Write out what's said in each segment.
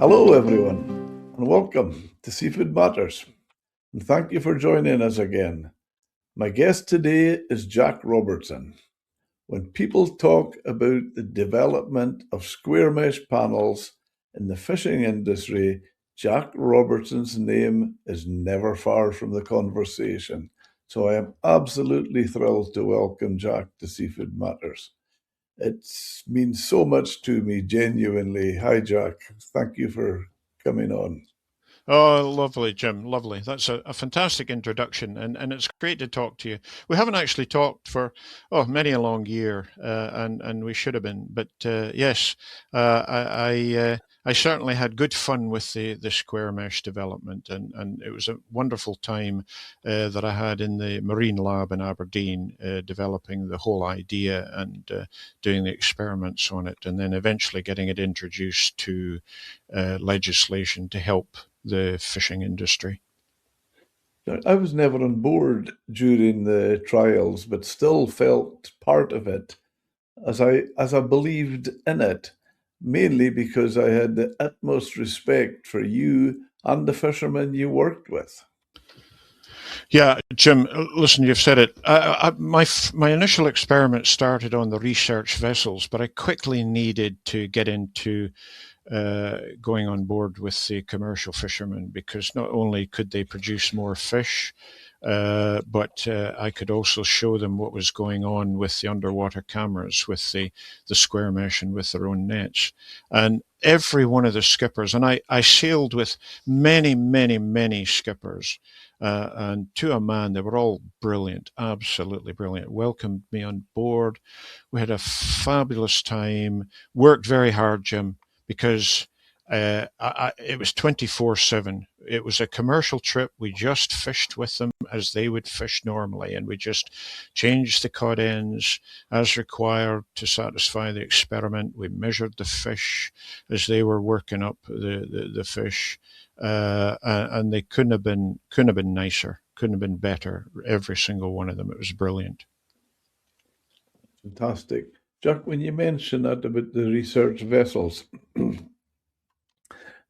Hello, everyone, and welcome to Seafood Matters. And thank you for joining us again. My guest today is Jack Robertson. When people talk about the development of square mesh panels in the fishing industry, Jack Robertson's name is never far from the conversation. So I am absolutely thrilled to welcome Jack to Seafood Matters. It means so much to me, genuinely. Hi, Jack. Thank you for coming on. Oh, lovely, Jim. Lovely. That's a fantastic introduction, and it's great to talk to you. We haven't actually talked for many a long year, and we should have been. But yes, I certainly had good fun with the square mesh development, and it was a wonderful time that I had in the marine lab in Aberdeen, developing the whole idea and doing the experiments on it, and then eventually getting it introduced to legislation to help the fishing industry. I was never on board during the trials, but still felt part of it as I believed in it, mainly because I had the utmost respect for you and the fishermen you worked with. Yeah, Jim, listen, you've said it. My initial experiment started on the research vessels, but I quickly needed to get into going on board with the commercial fishermen because not only could they produce more fish, but I could also show them what was going on with the underwater cameras, with the square mesh and with their own nets. And every one of the skippers, and I sailed with many, many, many skippers, and to a man, they were all brilliant, absolutely brilliant, welcomed me on board. We had a fabulous time, worked very hard, Jim, because it was 24/7. It was a commercial trip. We just fished with them as they would fish normally, and we just changed the cod ends as required to satisfy the experiment. We measured the fish as they were working up the fish, and they couldn't have been nicer, couldn't have been better. Every single one of them. It was brilliant. Fantastic. Jack, when you mentioned that about the research vessels,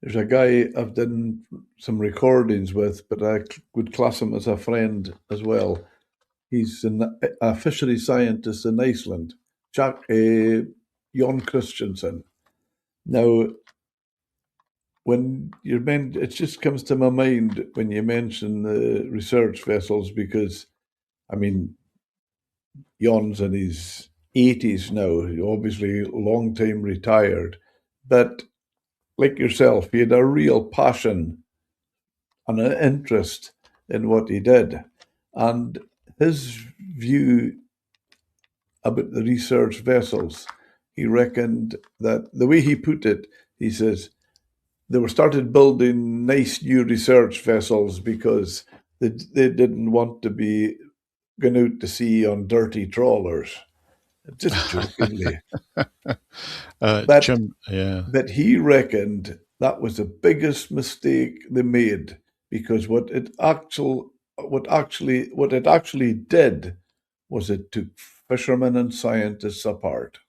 there's a guy I've done some recordings with, but I would class him as a friend as well. He's a fishery scientist in Iceland, Jack Jon Christensen. Now, when it just comes to my mind when you mention the research vessels because, I mean, Jon's in his 80s now, obviously long time retired, but like yourself, he had a real passion and an interest in what he did. And his view about the research vessels, he reckoned that the way he put it, he says, they were started building nice new research vessels because they didn't want to be going out to sea on dirty trawlers, just jokingly. But Jim, yeah. but he reckoned that was the biggest mistake they made because what it actually did was it took fishermen and scientists apart.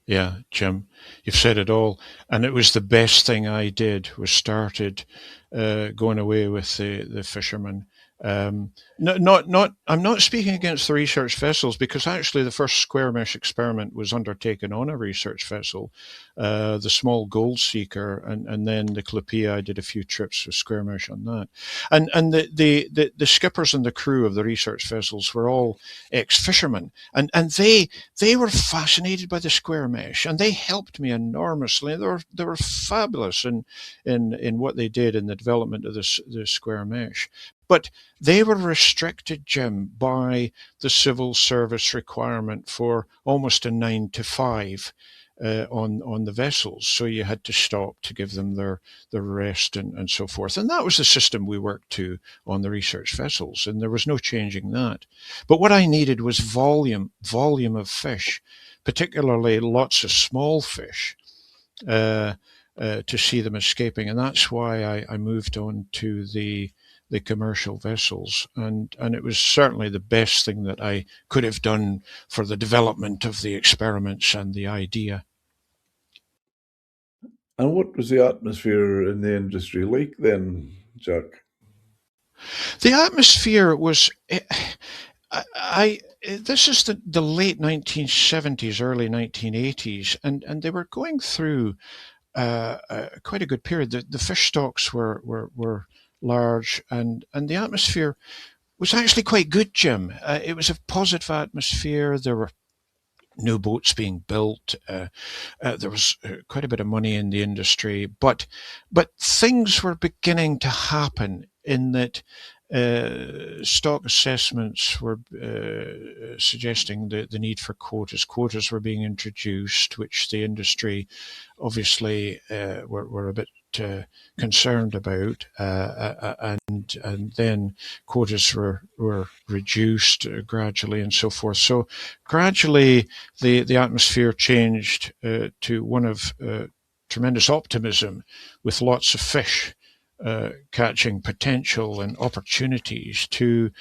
Yeah, Jim, you've said it all. And it was the best thing I did was started going away with the fishermen. I'm not speaking against the research vessels because actually the first square mesh experiment was undertaken on a research vessel, the small gold seeker, and then the Clipea. I did a few trips with square mesh on that, and the skippers and the crew of the research vessels were all ex-fishermen, and they were fascinated by the square mesh, and they helped me enormously. They were fabulous in what they did in the development of the square mesh. But they were restricted, Jim, by the civil service requirement for almost a 9 to 5 on the vessels. So you had to stop to give them their rest and so forth. And that was the system we worked to on the research vessels, and there was no changing that. But what I needed was volume of fish, particularly lots of small fish. To see them escaping, and that's why I moved on to the commercial vessels, and it was certainly the best thing that I could have done for the development of the experiments and the idea. And what was the atmosphere in the industry like then, Jack? The atmosphere was. I this is the late 1970s, early 1980s, and they were going through quite a good period. The fish stocks were large, and the atmosphere was actually quite good, Jim. It was a positive atmosphere. There were new boats being built. There was quite a bit of money in the industry, but things were beginning to happen in that stock assessments were suggesting the need for quotas. Quotas were being introduced, which the industry obviously were a bit concerned about, and then quotas were reduced gradually and so forth. So gradually the atmosphere changed to one of tremendous optimism, with lots of fish catching potential and opportunities, to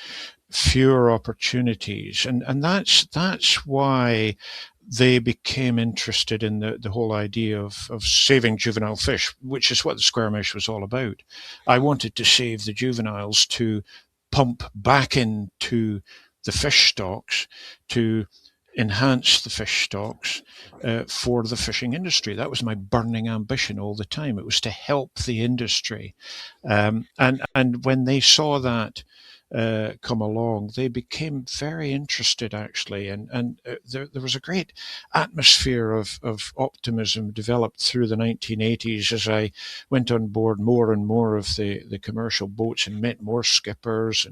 fewer opportunities, and that's why they became interested in the whole idea of saving juvenile fish, which is what the square mesh was all about. I wanted to save the juveniles to pump back into the fish stocks, to enhance the fish stocks for the fishing industry. That was my burning ambition all the time. It was to help the industry, and when they saw that come along, they became very interested, actually, and there was a great atmosphere of optimism developed through the 1980s as I went on board more and more of the commercial boats and met more skippers,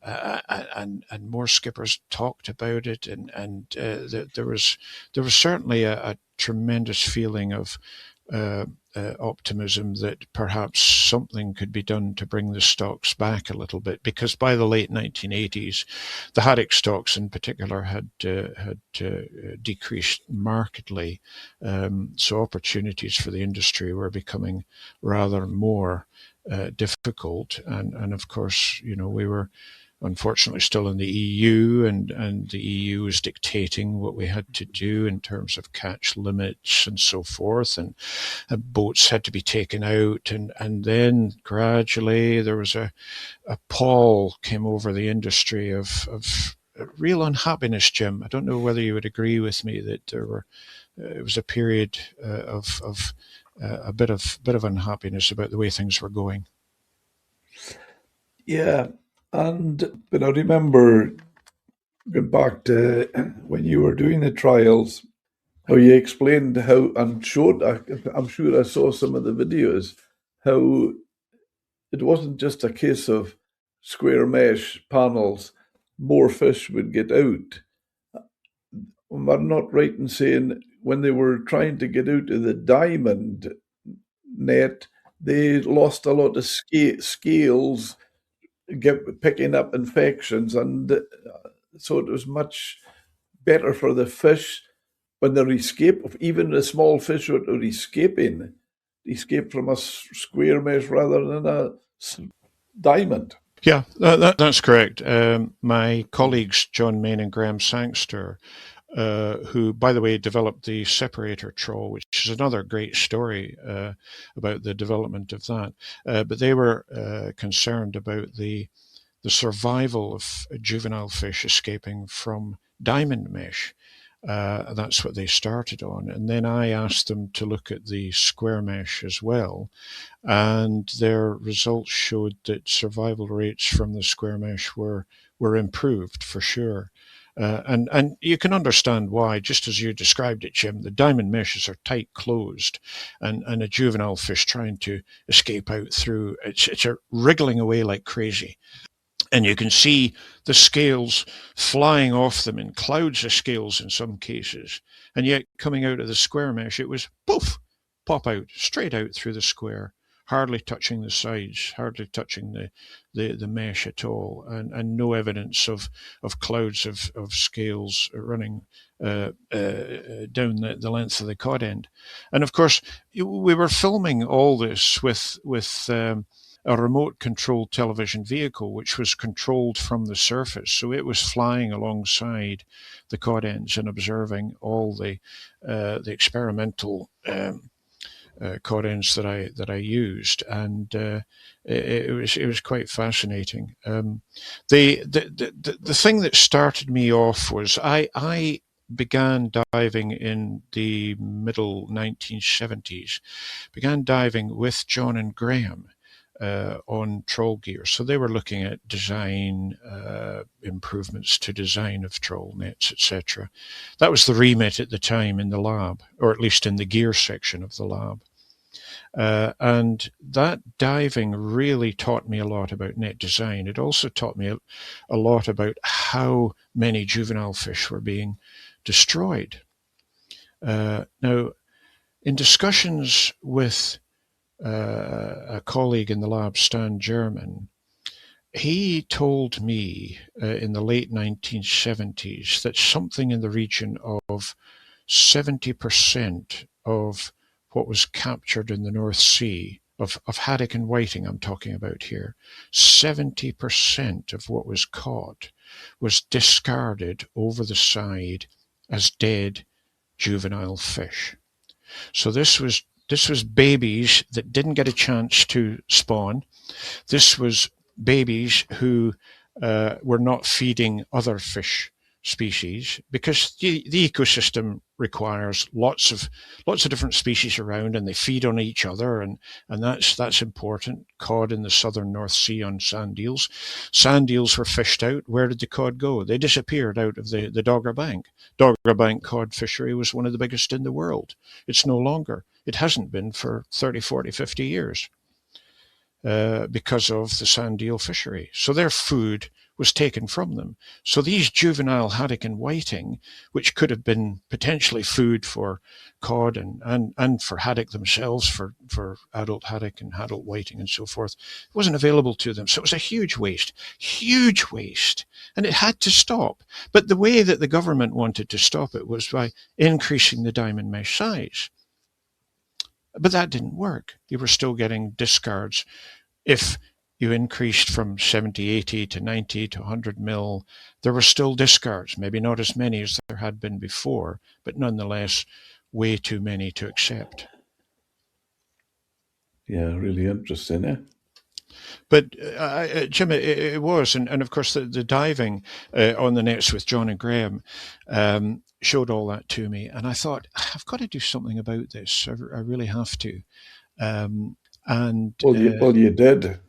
and more skippers talked about it, and there was certainly a tremendous feeling of optimism that perhaps something could be done to bring the stocks back a little bit, because by the late 1980s, the haddock stocks in particular had decreased markedly. So opportunities for the industry were becoming rather more difficult, and of course, we were unfortunately still in the EU, and the EU was dictating what we had to do in terms of catch limits and so forth, and boats had to be taken out, and then gradually there was a pall came over the industry of real unhappiness, Jim. I don't know whether you would agree with me that it was a period of a bit of unhappiness about the way things were going. Yeah, but I remember going back to when you were doing the trials, how you explained how and showed. I'm sure I saw some of the videos. How it wasn't just a case of square mesh panels; more fish would get out. I'm not right in saying when they were trying to get out of the diamond net, they lost a lot of scales, picking up infections, and so it was much better for the fish when they escape. Even the small fish that are escape from a square mesh rather than a diamond. Yeah, that's correct. My colleagues John Main and Graham Sangster, who, by the way, developed the separator trawl, which is another great story about the development of that. But they were concerned about the survival of juvenile fish escaping from diamond mesh. That's what they started on. And then I asked them to look at the square mesh as well. And their results showed that survival rates from the square mesh were improved for sure. And you can understand why, just as you described it, Jim. The diamond meshes are tight closed, and a juvenile fish trying to escape out through it's wriggling away like crazy. And you can see the scales flying off them in clouds of scales in some cases. And yet, coming out of the square mesh, it was poof, pop out, straight out through the square, hardly touching the sides, hardly touching the mesh at all, and no evidence of clouds of scales running down the length of the cod end. And of course, we were filming all this with a remote controlled television vehicle, which was controlled from the surface. So it was flying alongside the cod ends and observing all the experimental cod ends that I used, and it was quite fascinating. The thing that started me off was I began diving in the middle 1970s. Began diving with John and Graham on trawl gear. So they were looking at design, improvements to design of trawl nets, etc. That was the remit at the time in the lab, or at least in the gear section of the lab. And that diving really taught me a lot about net design. It also taught me a lot about how many juvenile fish were being destroyed. Now, in discussions with a colleague in the lab, Stan German, he told me in the late 1970s that something in the region of 70% of what was captured in the North Sea, of haddock and whiting I'm talking about here, 70% of what was caught was discarded over the side as dead juvenile fish. So this was babies that didn't get a chance to spawn. This was babies who were not feeding other fish species, because the ecosystem requires lots of different species around, and they feed on each other, and that's important. Cod in the southern North Sea on sand eels. Sand eels were fished out. Where did the cod go? They disappeared out of the Dogger Bank. Dogger Bank cod fishery was one of the biggest in the world. It's no longer. It hasn't been for 30, 40, 50 years. Because of the sand eel fishery. So their food was taken from them. So these juvenile haddock and whiting, which could have been potentially food for cod and for haddock themselves, for adult haddock and adult whiting and so forth, it wasn't available to them. So it was a huge waste. And it had to stop. But the way that the government wanted to stop it was by increasing the diamond mesh size. But that didn't work. You were still getting discards. If you increased from 70, 80 to 90 to 100 mil, there were still discards, maybe not as many as there had been before, but nonetheless way too many to accept. Yeah, really interesting, eh? But Jim, it was, and of course the diving on the nets with John and Graham showed all that to me, and I thought, I've got to do something about this. I really have to. And well, you did.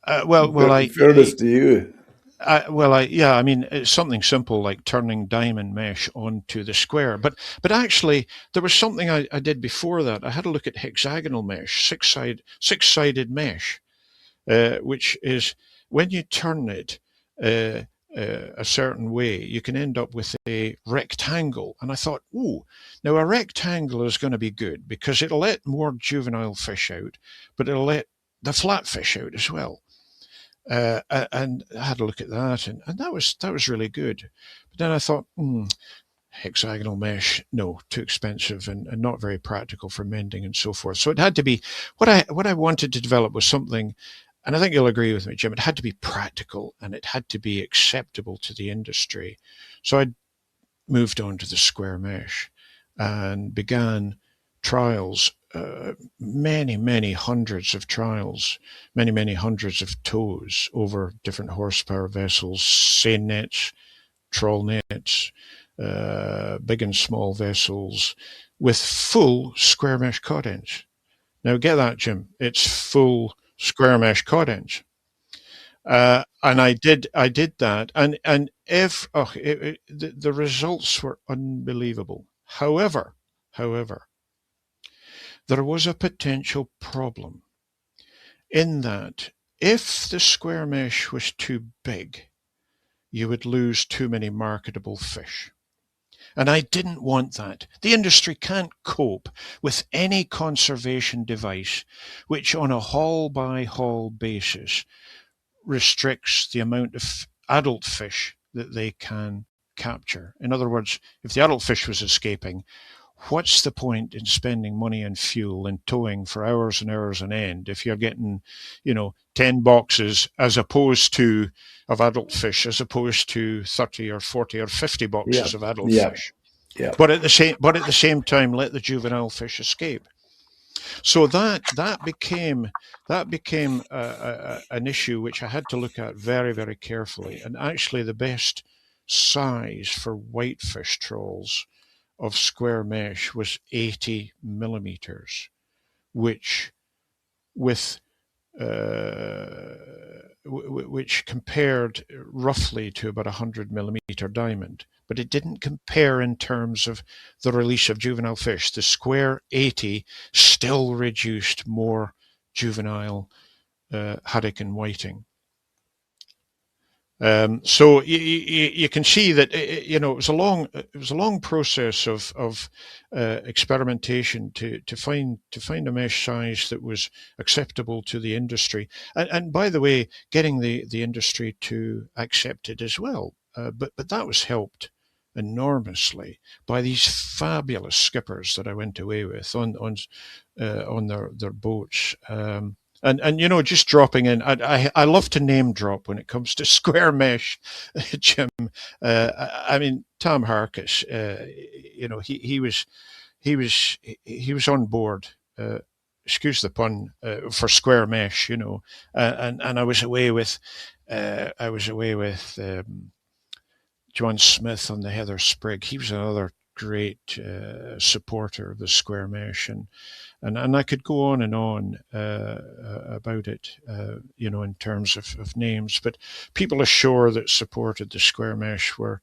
Fairness to you. I mean, it's something simple like turning diamond mesh onto the square. But actually, there was something I did before that. I had a look at hexagonal mesh, six-sided mesh, which is when you turn it a certain way, you can end up with a rectangle. And I thought, now a rectangle is going to be good because it'll let more juvenile fish out, but it'll let the flat fish out as well. And I had a look at that, and that was really good. But then I thought, hexagonal mesh, no, too expensive and not very practical for mending and so forth. So it had to be what I wanted to develop was something. And I think you'll agree with me, Jim, it had to be practical and it had to be acceptable to the industry. So I moved on to the square mesh and began trials, many hundreds of trials, many hundreds of tows over different horsepower vessels, seine nets, trawl nets, big and small vessels with full square mesh cod ends. Now get that, Jim. It's full square mesh cod ends. And I did that, and the results were unbelievable. However, there was a potential problem in that if the square mesh was too big, you would lose too many marketable fish. And I didn't want that. The industry can't cope with any conservation device which on a haul-by-haul basis restricts the amount of adult fish that they can capture. In other words, if the adult fish was escaping, what's the point in spending money and fuel and towing for hours and hours on end if you're getting, 10 boxes of adult fish as opposed to 30 or 40 or 50 boxes of adult fish? Yeah. But at the same time, let the juvenile fish escape. So that became an issue which I had to look at very, very carefully. And actually, the best size for whitefish trawls of square mesh was 80 millimeters, which with which compared roughly to about a 100 millimeter diamond, but it didn't compare in terms of the release of juvenile fish. The square 80 still reduced more juvenile haddock and whiting. So you can see that it was a long process of experimentation to find a mesh size that was acceptable to the industry, and by the way, getting the industry to accept it as well. But that was helped enormously by these fabulous skippers that I went away with on their boats. And just dropping in, I love to name drop when it comes to square mesh, Jim. I mean, Tom Harkis, he was on board. Excuse the pun, for square mesh, and I was away with John Smith on the Heather Sprig. He was another great supporter of the square mesh, and I could go on and on about it, in terms of names. But people ashore that supported the square mesh were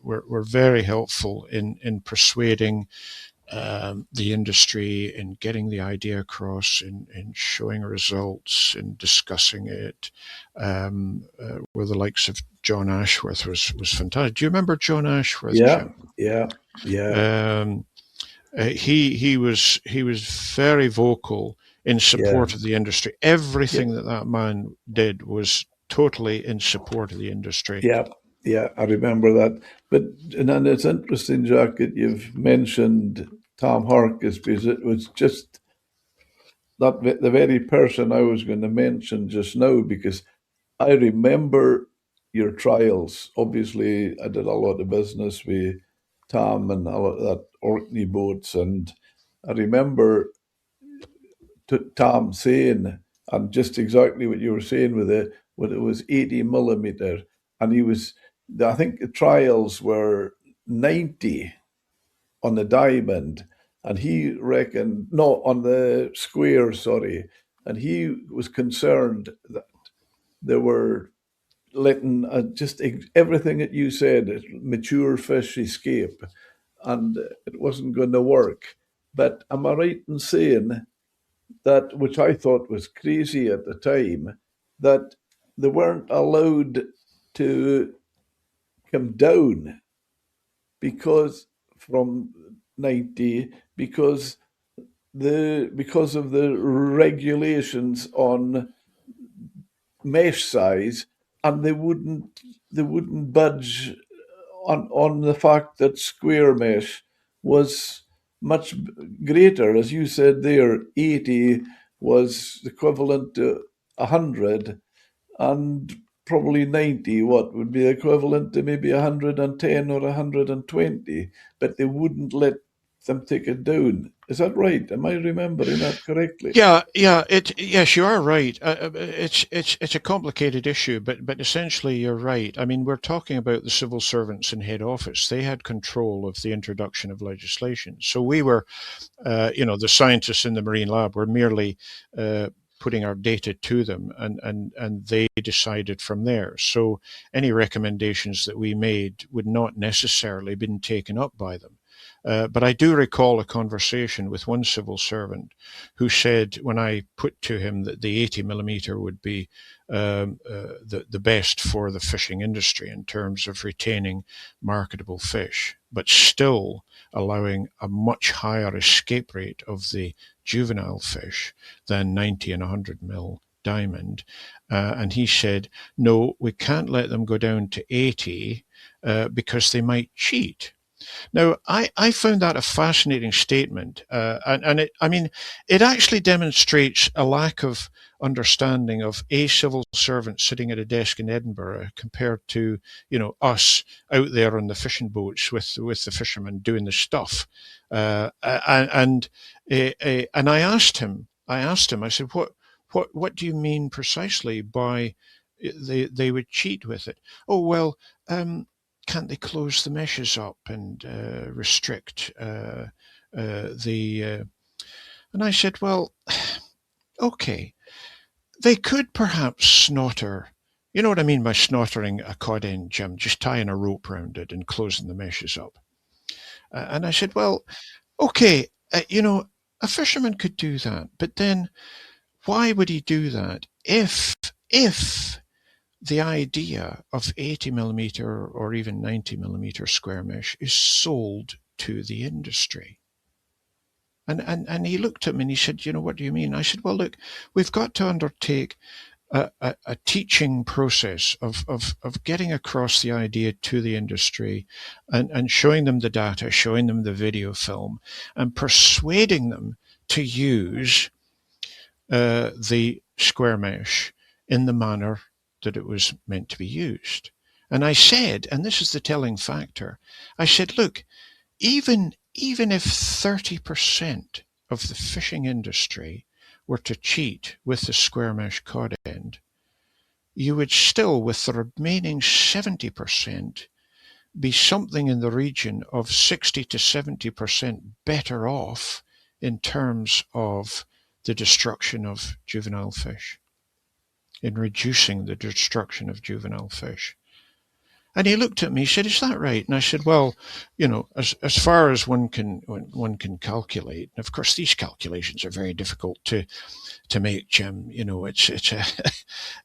very helpful in persuading the industry, in getting the idea across, in showing results, in discussing it. Where the likes of John Ashworth was fantastic. Do you remember John Ashworth, Yeah, Jim? yeah. He was very vocal in Yeah, support of the industry. yeah, Everything that man did was totally in support of the industry. yeah, yeah. I remember that. But and then it's interesting, Jack, that you've mentioned Tom Harkis because it was just the very person I was going to mention just now because I remember your trials. Obviously, I did a lot of business with Tom and a lot of that Orkney boats, and I remember Tom saying, and just exactly what you were saying with it, when it was 80 millimeter, and I think the trials were 90 on the diamond, and he reckoned, no, on the square, sorry, and he was concerned that there were letting just everything that you said, mature fish escape, and it wasn't going to work. But am I right in saying that, which I thought was crazy at the time, that they weren't allowed to come down because from 90 because of the regulations on mesh size, and they wouldn't budge on the fact that square mesh was much greater. As you said there, 80 was equivalent to 100, and probably 90, what would be equivalent to maybe 110 or 120, but they wouldn't let them take it down. Is that right? Am I remembering that correctly? Yeah, yeah. Yes, you are right. It's a complicated issue, but essentially you're right. I mean, we're talking about the civil servants in head office. They had control of the introduction of legislation. So we were, the scientists in the marine lab were merely putting our data to them, and they decided from there. So any recommendations that we made would not necessarily been taken up by them. But I do recall a conversation with one civil servant who said, when I put to him that the 80 millimeter would be the best for the fishing industry in terms of retaining marketable fish, but still allowing a much higher escape rate of the juvenile fish than 90 and 100 mil diamond. And he said, no, we can't let them go down to 80 because they might cheat. Now, I found that a fascinating statement, and it actually demonstrates a lack understanding of a civil servant sitting at a desk in Edinburgh compared to, us out there on the fishing boats with the fishermen doing the stuff. And I asked him, I said, what do you mean precisely by they would cheat with it? Oh, well, can't they close the meshes up and restrict the. And I said, well, okay, they could perhaps snaughter. You know what I mean by snaughtering a cod end, Jim? Just tying a rope around it and closing the meshes up. And I said, well, okay, a fisherman could do that, but then why would he do that if the idea of 80 millimeter or even 90 millimeter square mesh is sold to the industry? And he looked at me and he said, what do you mean? I said, well, look, we've got to undertake a teaching process of getting across the idea to the industry and showing them the data, showing them the video film, and persuading them to use the square mesh in the manner that it was meant to be used. And I said, and this is the telling factor, I said, look, even if 30% of the fishing industry were to cheat with the square mesh cod end, you would still, with the remaining 70%, be something in the region of 60 to 70% better off in terms of the destruction of juvenile fish, in reducing the destruction of juvenile fish. And he looked at me, he said, is that right? And I said, well, as far as one can calculate, and of course these calculations are very difficult to make, Jim. It's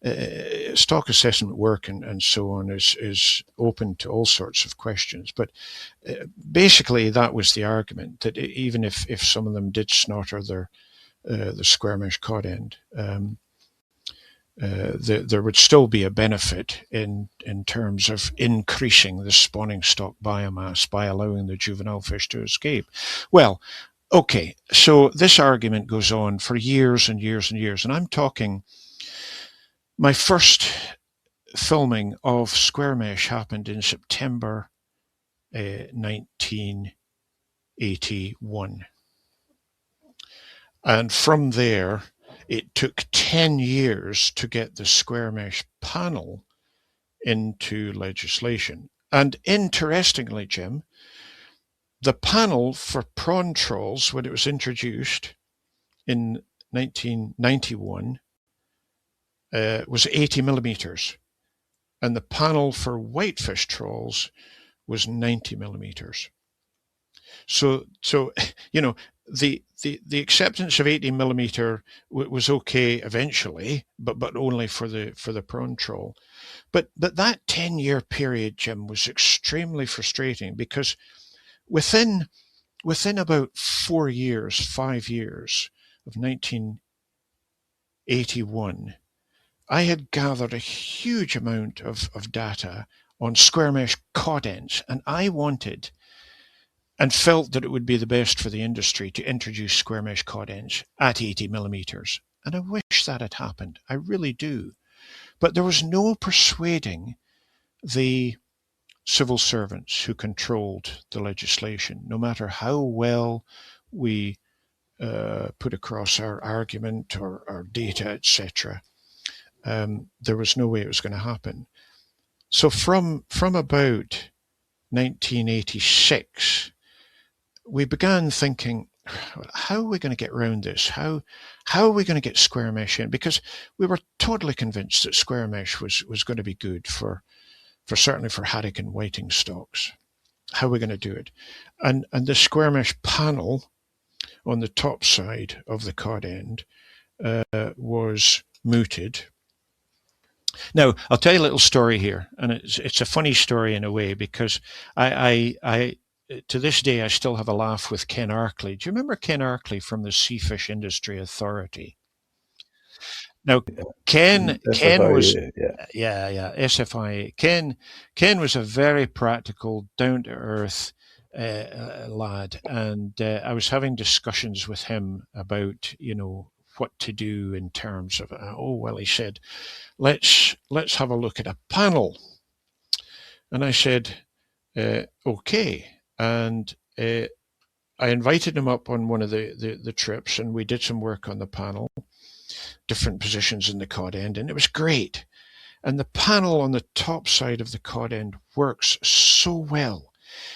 a stock assessment work and so on is open to all sorts of questions. But basically that was the argument, that even if some of them did slaughter the square mesh cod end, there would still be a benefit in terms of increasing the spawning stock biomass by allowing the juvenile fish to escape. Well, okay, so this argument goes on for years and years and years, and I'm talking, my first filming of square mesh happened in September 1981. And from there, it took 10 years to get the square mesh panel into legislation. And interestingly, Jim, the panel for prawn trawls, when it was introduced in 1991, was 80 millimeters. And the panel for whitefish trawls was 90 millimeters. So the acceptance of 80 millimeter was okay eventually, but only for the prawn trawl. But that 10-year period, Jim, was extremely frustrating, because within about 5 years of 1981, I had gathered a huge amount of data on square mesh cod ends, and I wanted and felt that it would be the best for the industry to introduce square mesh cod ends at 80 millimeters. And I wish that had happened. I really do. But there was no persuading the civil servants who controlled the legislation, no matter how well we put across our argument or our data, etc. There was no way it was going to happen. So from about 1986, we began thinking, how are we going to get around this? How are we going to get square mesh in? Because we were totally convinced that square mesh was going to be good for certainly for haddock and whiting stocks. How are we going to do it? And the square mesh panel on the top side of the cod end was mooted. Now, I'll tell you a little story here, and it's a funny story in a way, because I to this day, I still have a laugh with Ken Arkley. Do you remember Ken Arkley from the Seafish Industry Authority? Now, Ken was SFIA. Ken was a very practical, down to earth lad, and I was having discussions with him about what to do in terms of it. Oh, well, he said, let's have a look at a panel. And I said, okay. And I invited him up on one of the trips, and we did some work on the panel, different positions in the cod end, and it was great. And the panel on the top side of the cod end works so well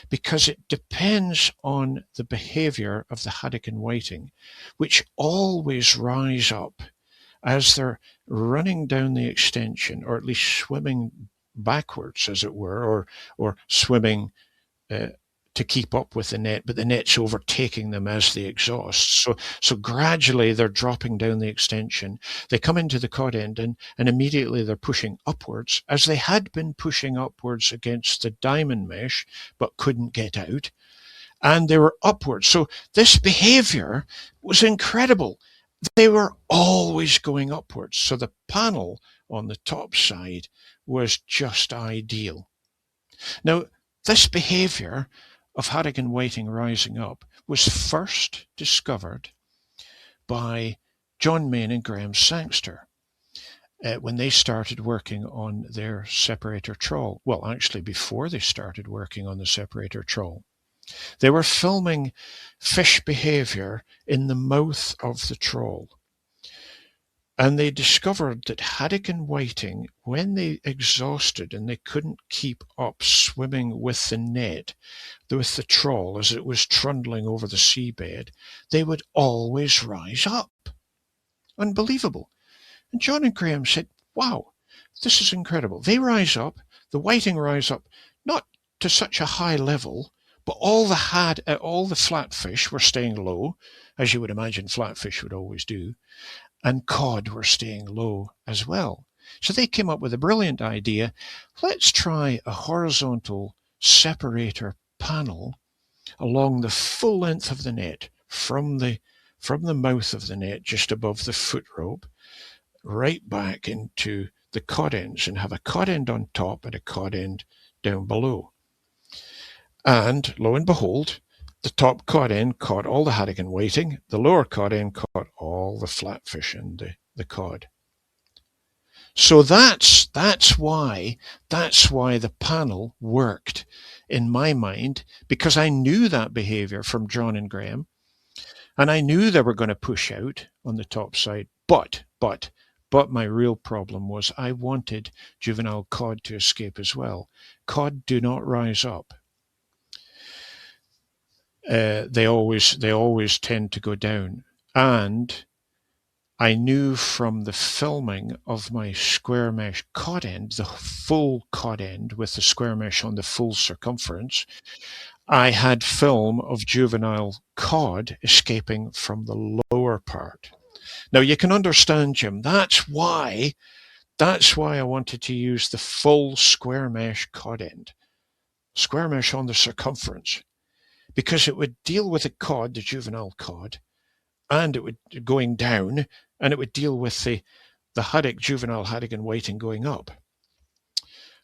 because it depends on the behavior of the haddock and whiting, which always rise up as they're running down the extension, or at least swimming backwards, as it were, or swimming to keep up with the net, but the net's overtaking them as they exhaust. So gradually they're dropping down the extension. They come into the cod end, and immediately they're pushing upwards, as they had been pushing upwards against the diamond mesh, but couldn't get out. And they were upwards. So this behavior was incredible. They were always going upwards. So the panel on the top side was just ideal. Now, this behavior of haddock and whiting rising up was first discovered by John Mayne and Graham Sangster when they started working on their separator trawl. Well, actually, before they started working on the separator trawl, they were filming fish behavior in the mouth of the trawl. And they discovered that haddock and whiting, when they exhausted and they couldn't keep up swimming with the net, with the trawl as it was trundling over the seabed, they would always rise up. Unbelievable. And John and Graham said, wow, this is incredible. They rise up, the whiting rise up, not to such a high level, but all the flatfish were staying low, as you would imagine flatfish would always do, and cod were staying low as well. So they came up with a brilliant idea. Let's try a horizontal separator panel along the full length of the net, from the mouth of the net, just above the foot rope, right back into the cod ends, and have a cod end on top and a cod end down below. And lo and behold, the top cod end caught all the haddock and whiting. The lower cod end caught all the flatfish and the cod. So that's why the panel worked in my mind, because I knew that behavior from John and Graham, and I knew they were going to push out on the top side. But my real problem was I wanted juvenile cod to escape as well. Cod do not rise up. They always tend to go down. And I knew from the filming of my square mesh cod end, the full cod end with the square mesh on the full circumference, I had film of juvenile cod escaping from the lower part. Now you can understand, Jim, that's why I wanted to use the full square mesh cod end, square mesh on the circumference, because it would deal with the cod, the juvenile cod, and it would going down, and it would deal with the haddock, juvenile haddock and whiting going up.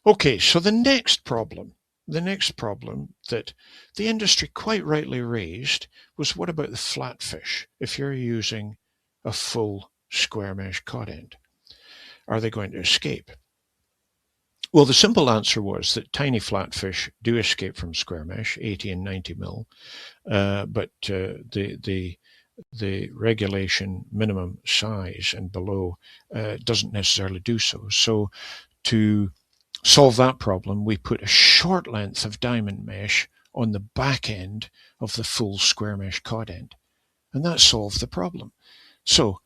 Okay, so the next problem that the industry quite rightly raised was, what about the flatfish if you're using a full square mesh cod end? Are they going to escape? Well, the simple answer was that tiny flatfish do escape from square mesh, 80 and 90 mil, but the regulation minimum size and below doesn't necessarily do so. So to solve that problem, we put a short length of diamond mesh on the back end of the full square mesh cod end, and that solved the problem. So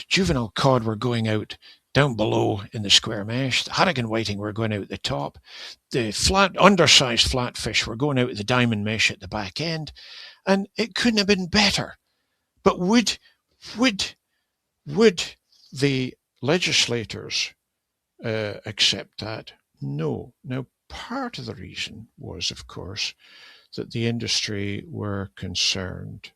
juvenile cod were going out down below in the square mesh. The haddock and whiting were going out the top. The undersized flatfish were going out the diamond mesh at the back end, and it couldn't have been better. But would the legislators accept that? No. Now, part of the reason was, of course, that the industry were concerned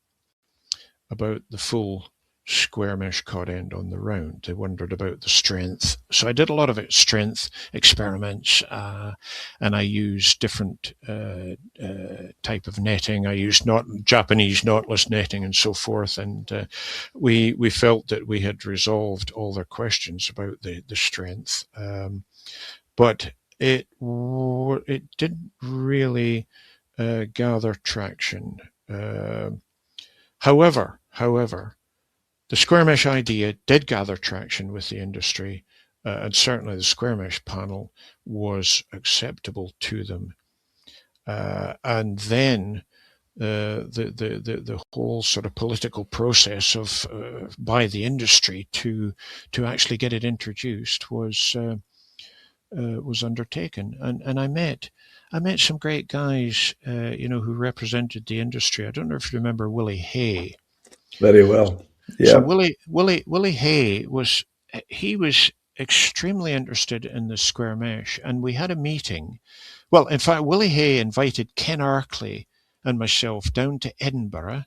about the full square mesh cod end on the round. They wondered about the strength. So I did a lot of strength experiments, and I used different type of netting. I used Japanese knotless netting and so forth. And we felt that we had resolved all their questions about the strength. But it didn't really gather traction. However, the square mesh idea did gather traction with the industry, and certainly the square mesh panel was acceptable to them. And then the whole sort of political process of by the industry to actually get it introduced was undertaken, and I met some great guys, who represented the industry. I don't know if you remember Willie Hay. Very well. So Yeah. Willie Hay was extremely interested in the square mesh, and we had a meeting. Well, in fact, Willie Hay invited Ken Arkley and myself down to Edinburgh,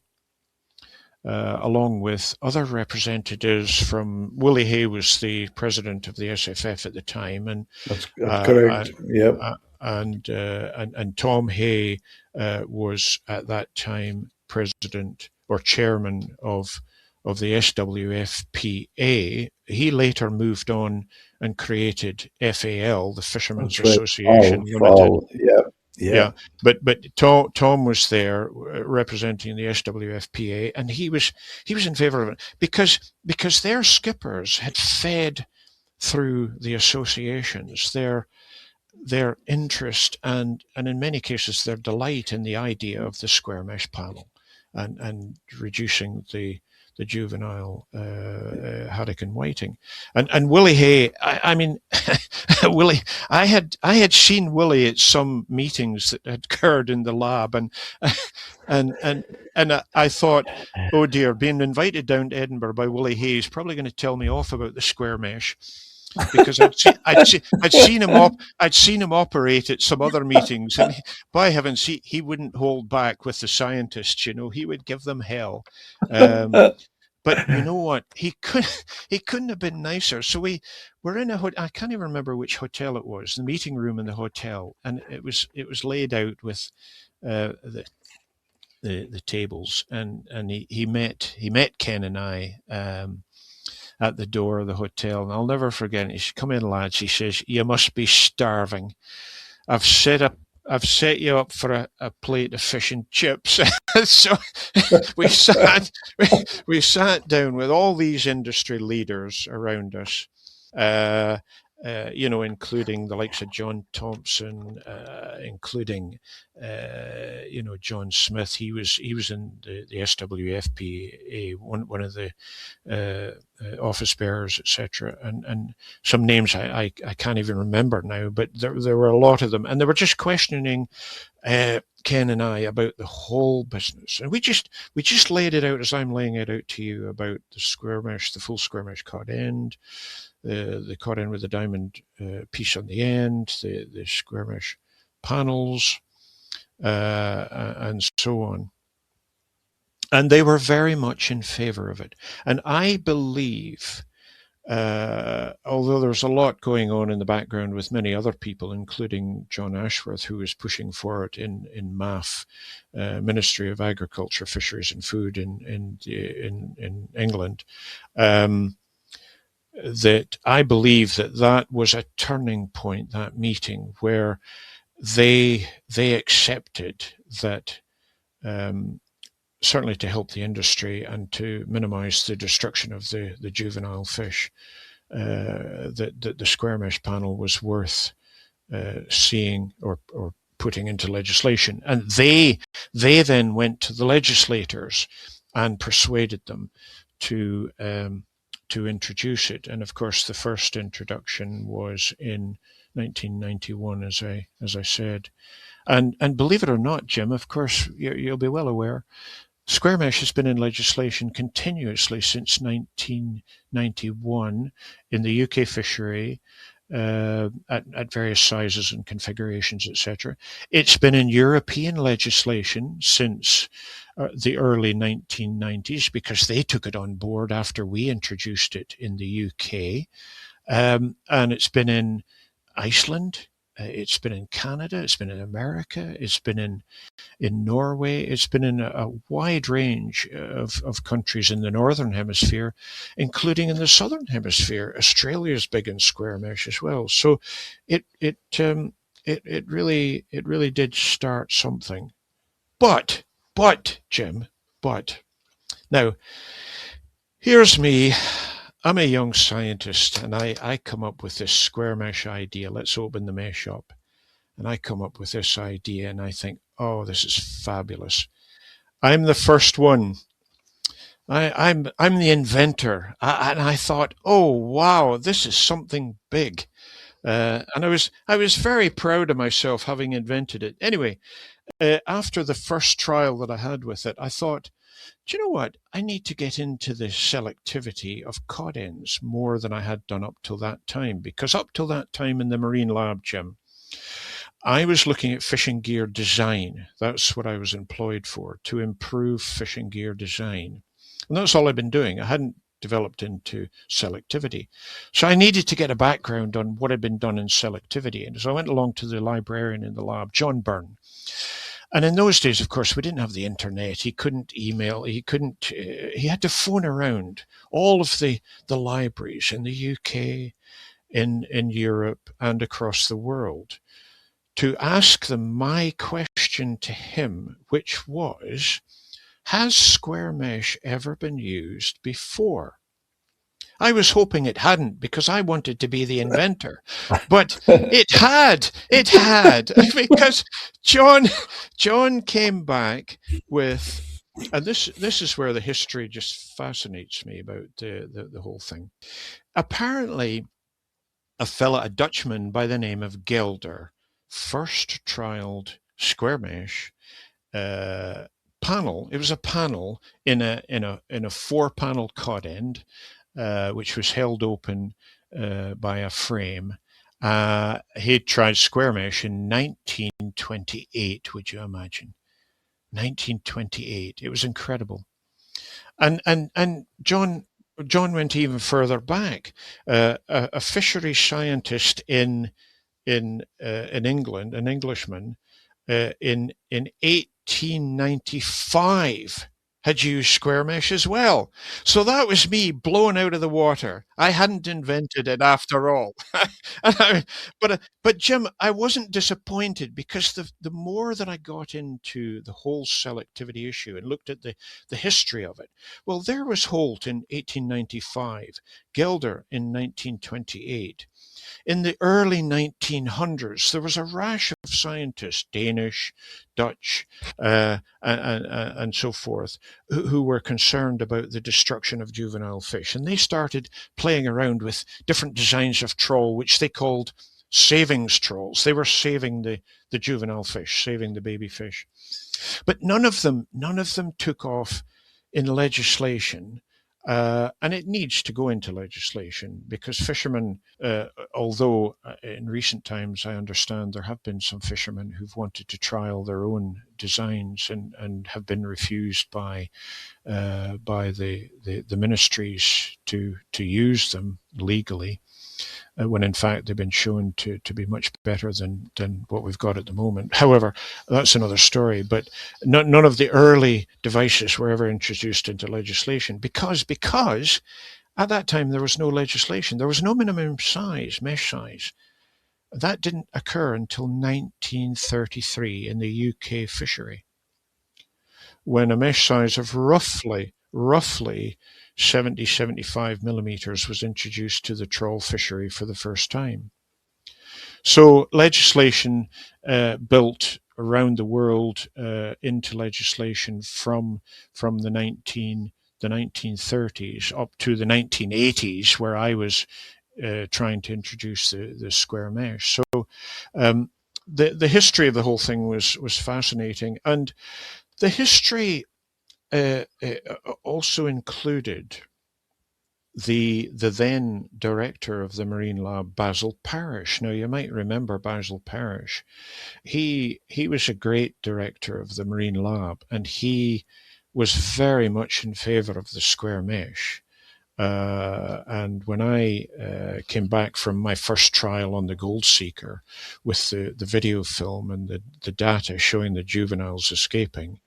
along with other representatives from. Willie Hay was the president of the SFF at the time, and That's correct. Yep. and Tom Hay was at that time president or chairman of the SWFPA. He later moved on and created FAL, the Fishermen's That's right. Association Limited. Foul. Yeah. Yeah, but Tom was there representing the SWFPA, and he was in favour of it because their skippers had fed through the associations their interest and in many cases their delight in the idea of the square mesh panel and reducing the juvenile haddock and whiting. And Willie Hay, I mean, Willie, I had seen Willie at some meetings that had occurred in the lab, and I thought, oh dear, being invited down to Edinburgh by Willie Hay is probably going to tell me off about the square mesh. Because I'd seen him operate at some other meetings, and by heavens, he wouldn't hold back with the scientists. He would give them hell. But you know what? He couldn't have been nicer. So we were in I can't even remember which hotel it was. The meeting room in the hotel, and it was laid out with the tables, and he met Ken and I. At the door of the hotel, and I'll never forget it. He said, "Come in, lads." He says, "You must be starving. I've set you up for a plate of fish and chips." So we sat down with all these industry leaders around us, including the likes of John Thompson, including John Smith. He was in the SWFPA, one of the office bearers, etc. And some names I can't even remember now, but there were a lot of them, and they were just questioning Ken and I about the whole business, and we just laid it out as I'm laying it out to you about the square mesh, the full square mesh cod end, the cod end with the diamond piece on the end, the square mesh panels, and so on. And they were very much in favor of it. And I believe, although there's a lot going on in the background with many other people, including John Ashworth, who is pushing for it in MAF, Ministry of Agriculture, Fisheries and Food in England, that I believe that was a turning point, that meeting, where they accepted that, certainly to help the industry and to minimize the destruction of the juvenile fish, that the square mesh panel was worth seeing or putting into legislation. And they then went to the legislators and persuaded them to introduce it. And of course, the first introduction was in 1991, as I said. And believe it or not, Jim, of course, you'll be well aware, square mesh has been in legislation continuously since 1991 in the UK fishery, at various sizes and configurations, etc. It's been in European legislation since the early 1990s because they took it on board after we introduced it in the UK. And it's been in Iceland, it's been in Canada, it's been in America, it's been in Norway, it's been in a wide range of countries in the Northern Hemisphere, including in the Southern Hemisphere. Australia's big in square mesh as well. So it really did start something. But Jim, but now here's me. I'm a young scientist, and I come up with this square mesh idea. Let's open the mesh up. And I come up with this idea, and I think, oh, this is fabulous. I'm the first one. I'm the inventor. And I thought, oh, wow, this is something big. And I was very proud of myself having invented it. Anyway, after the first trial that I had with it, I thought, do you know what? I need to get into the selectivity of cod ends more than I had done up till that time. Because up till that time in the marine lab, Jim, I was looking at fishing gear design. That's what I was employed for, to improve fishing gear design. And that's all I've been doing. I hadn't developed into selectivity. So I needed to get a background on what had been done in selectivity. And so I went along to the librarian in the lab, John Byrne. And in those days, of course, we didn't have the internet. He couldn't email. He had to phone around all of the libraries in the UK, in Europe, and across the world to ask them my question to him, which was, has square mesh ever been used before? I was hoping it hadn't because I wanted to be the inventor, but it had, because John came back with, and this is where the history just fascinates me about the whole thing. Apparently, a Dutchman by the name of Gelder first trialed square mesh panel. It was a panel in a 4-panel cod end, which was held open by a frame. He tried square mesh in 1928. Would you imagine? 1928. It was incredible. And John went even further back. A fisheries scientist in England, an Englishman, in 1895 had used square mesh as well. So that was me blown out of the water. I hadn't invented it after all. But Jim, I wasn't disappointed because the more that I got into the whole selectivity issue and looked at the history of it, well, there was Holt in 1895, Gelder in 1928. In the early 1900s, there was a rash of scientists, Danish, Dutch, and so forth, who were concerned about the destruction of juvenile fish. And they started playing around with different designs of trawl, which they called savings trawls. They were saving the juvenile fish, saving the baby fish. But none of them took off in legislation. And it needs to go into legislation because fishermen, although in recent times I understand there have been some fishermen who've wanted to trial their own designs and have been refused by the ministries to use them legally, when in fact they've been shown to be much better than what we've got at the moment. However, that's another story. But none of the early devices were ever introduced into legislation because at that time there was no legislation. There was no minimum size, mesh size. That didn't occur until 1933 in the UK fishery, when a mesh size of roughly 75 millimeters was introduced to the trawl fishery for the first time. So legislation built around the world into legislation from the 1930s up to the 1980s, where I was trying to introduce the square mesh. So the history of the whole thing was fascinating, and the history also included the then director of the Marine Lab, Basil Parrish. Now, you might remember Basil Parrish. He was a great director of the Marine Lab, and he was very much in favor of the square mesh. And when I came back from my first trial on the Gold Seeker with the video film and the data showing the juveniles escaping,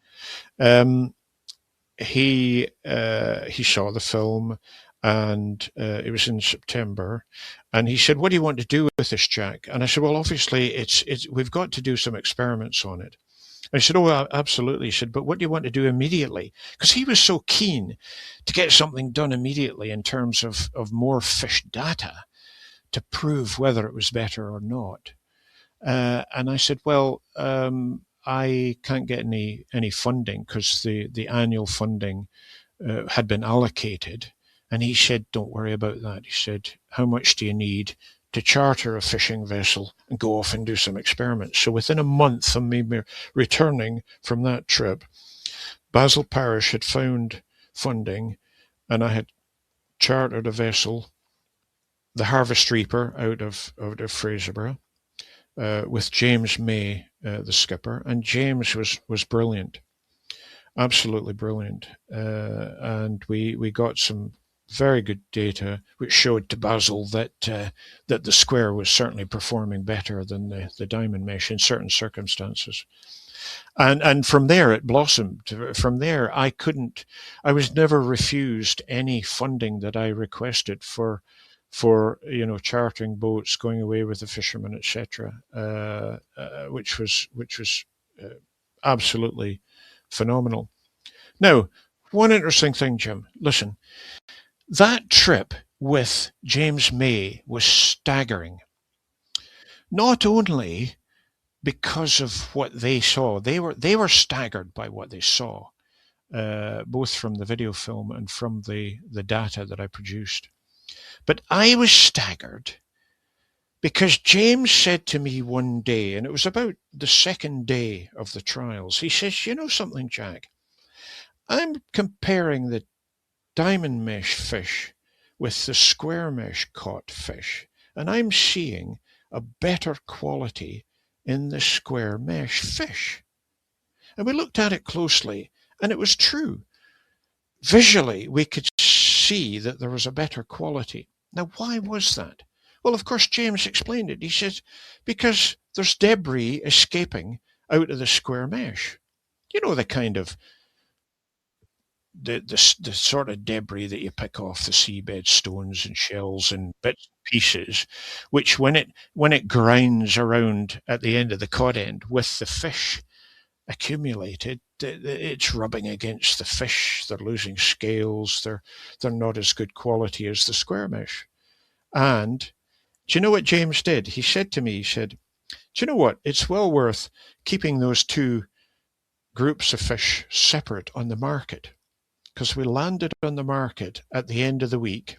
he saw the film, and it was in September, and he said, "What do you want to do with this, Jack?" And I said, "Well, obviously, it's we've got to do some experiments on it." I said, "Oh, absolutely." He said, "But what do you want to do immediately?" Because he was so keen to get something done immediately in terms of more fish data to prove whether it was better or not. And I said, "Well, I can't get any funding because the annual funding had been allocated." And he said, "Don't worry about that." He said, "How much do you need to charter a fishing vessel and go off and do some experiments?" So within a month of me returning from that trip, Basil Parrish had found funding, and I had chartered a vessel, the Harvest Reaper, out of Fraserburgh, with James May, the skipper. And James was brilliant, absolutely brilliant. And we got some very good data, which showed to Basil that the square was certainly performing better than the diamond mesh in certain circumstances. And from there it blossomed. From there, I was never refused any funding that I requested for chartering boats, going away with the fishermen, etc., which was absolutely phenomenal. Now, one interesting thing, Jim. Listen, that trip with James May was staggering. Not only because of what they saw, they were staggered by what they saw, both from the video film and from the data that I produced. But I was staggered because James said to me one day, and it was about the second day of the trials, he says, "You know something, Jack? I'm comparing the diamond mesh fish with the square mesh caught fish, and I'm seeing a better quality in the square mesh fish." And we looked at it closely, and it was true. Visually, we could see that there was a better quality. Now, why was that? Well, of course, James explained it. He says, because there's debris escaping out of the square mesh. You know, the kind of the sort of debris that you pick off the seabed, stones and shells and bits and pieces, which when it grinds around at the end of the cod end with the fish accumulated, it's rubbing against the fish. They're losing scales. They're not as good quality as the square mesh. And do you know what James did? He said to me, he said, "Do you know what? It's well worth keeping those two groups of fish separate on the market." Because we landed on the market at the end of the week.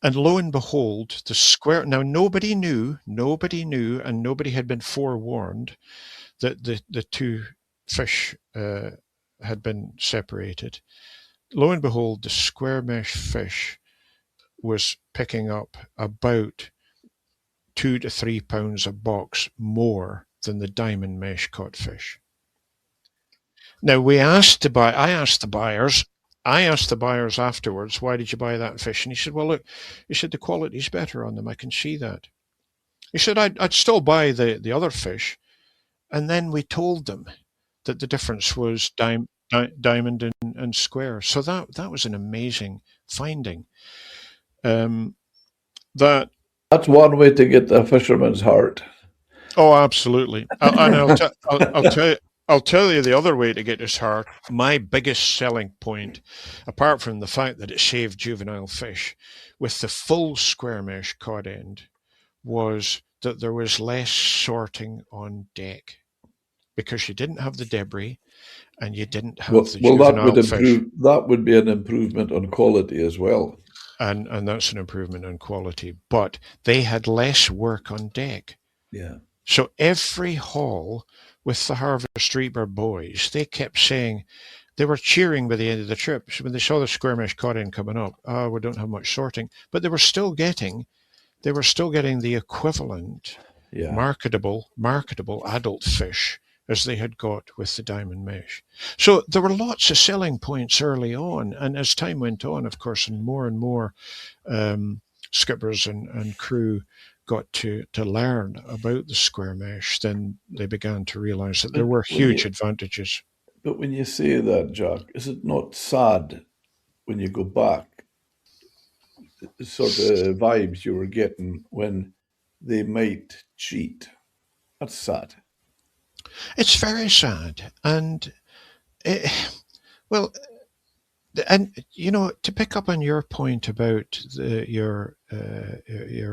And lo and behold, the square, now nobody knew, and nobody had been forewarned that the two fish had been separated. Lo and behold, the square mesh fish was picking up about 2 to 3 pounds a box more than the diamond mesh caught fish. Now I asked the buyers afterwards, "Why did you buy that fish?" And he said, "Well, look," he said, "the quality's better on them. I can see that." He said, "I'd still buy the other fish." And then we told them that the difference was diamond and square. So that was an amazing finding. That's one way to get a fisherman's heart. Oh, absolutely. And I'll tell you the other way to get his heart. My biggest selling point, apart from the fact that it saved juvenile fish, with the full square mesh cod end, was that there was less sorting on deck because you didn't have the debris and you didn't have the juvenile fish. That would be an improvement on quality as well. And that's an improvement on quality. But they had less work on deck. Yeah. So every haul with the Harvest Reaper boys, they kept saying, they were cheering by the end of the trip when they saw the square mesh cod in coming up. Oh, we don't have much sorting, but they were still getting the equivalent Yeah. marketable adult fish as they had got with the diamond mesh. So there were lots of selling points early on, and as time went on, of course, and more um, skippers and crew got to learn about the square mesh, then they began to realize that there But were when huge you advantages. but when you say that, Jack, is it not sad when you go back, the sort of vibes you were getting when they might cheat? That's sad. It's very sad, and it, well, and to pick up on your point about your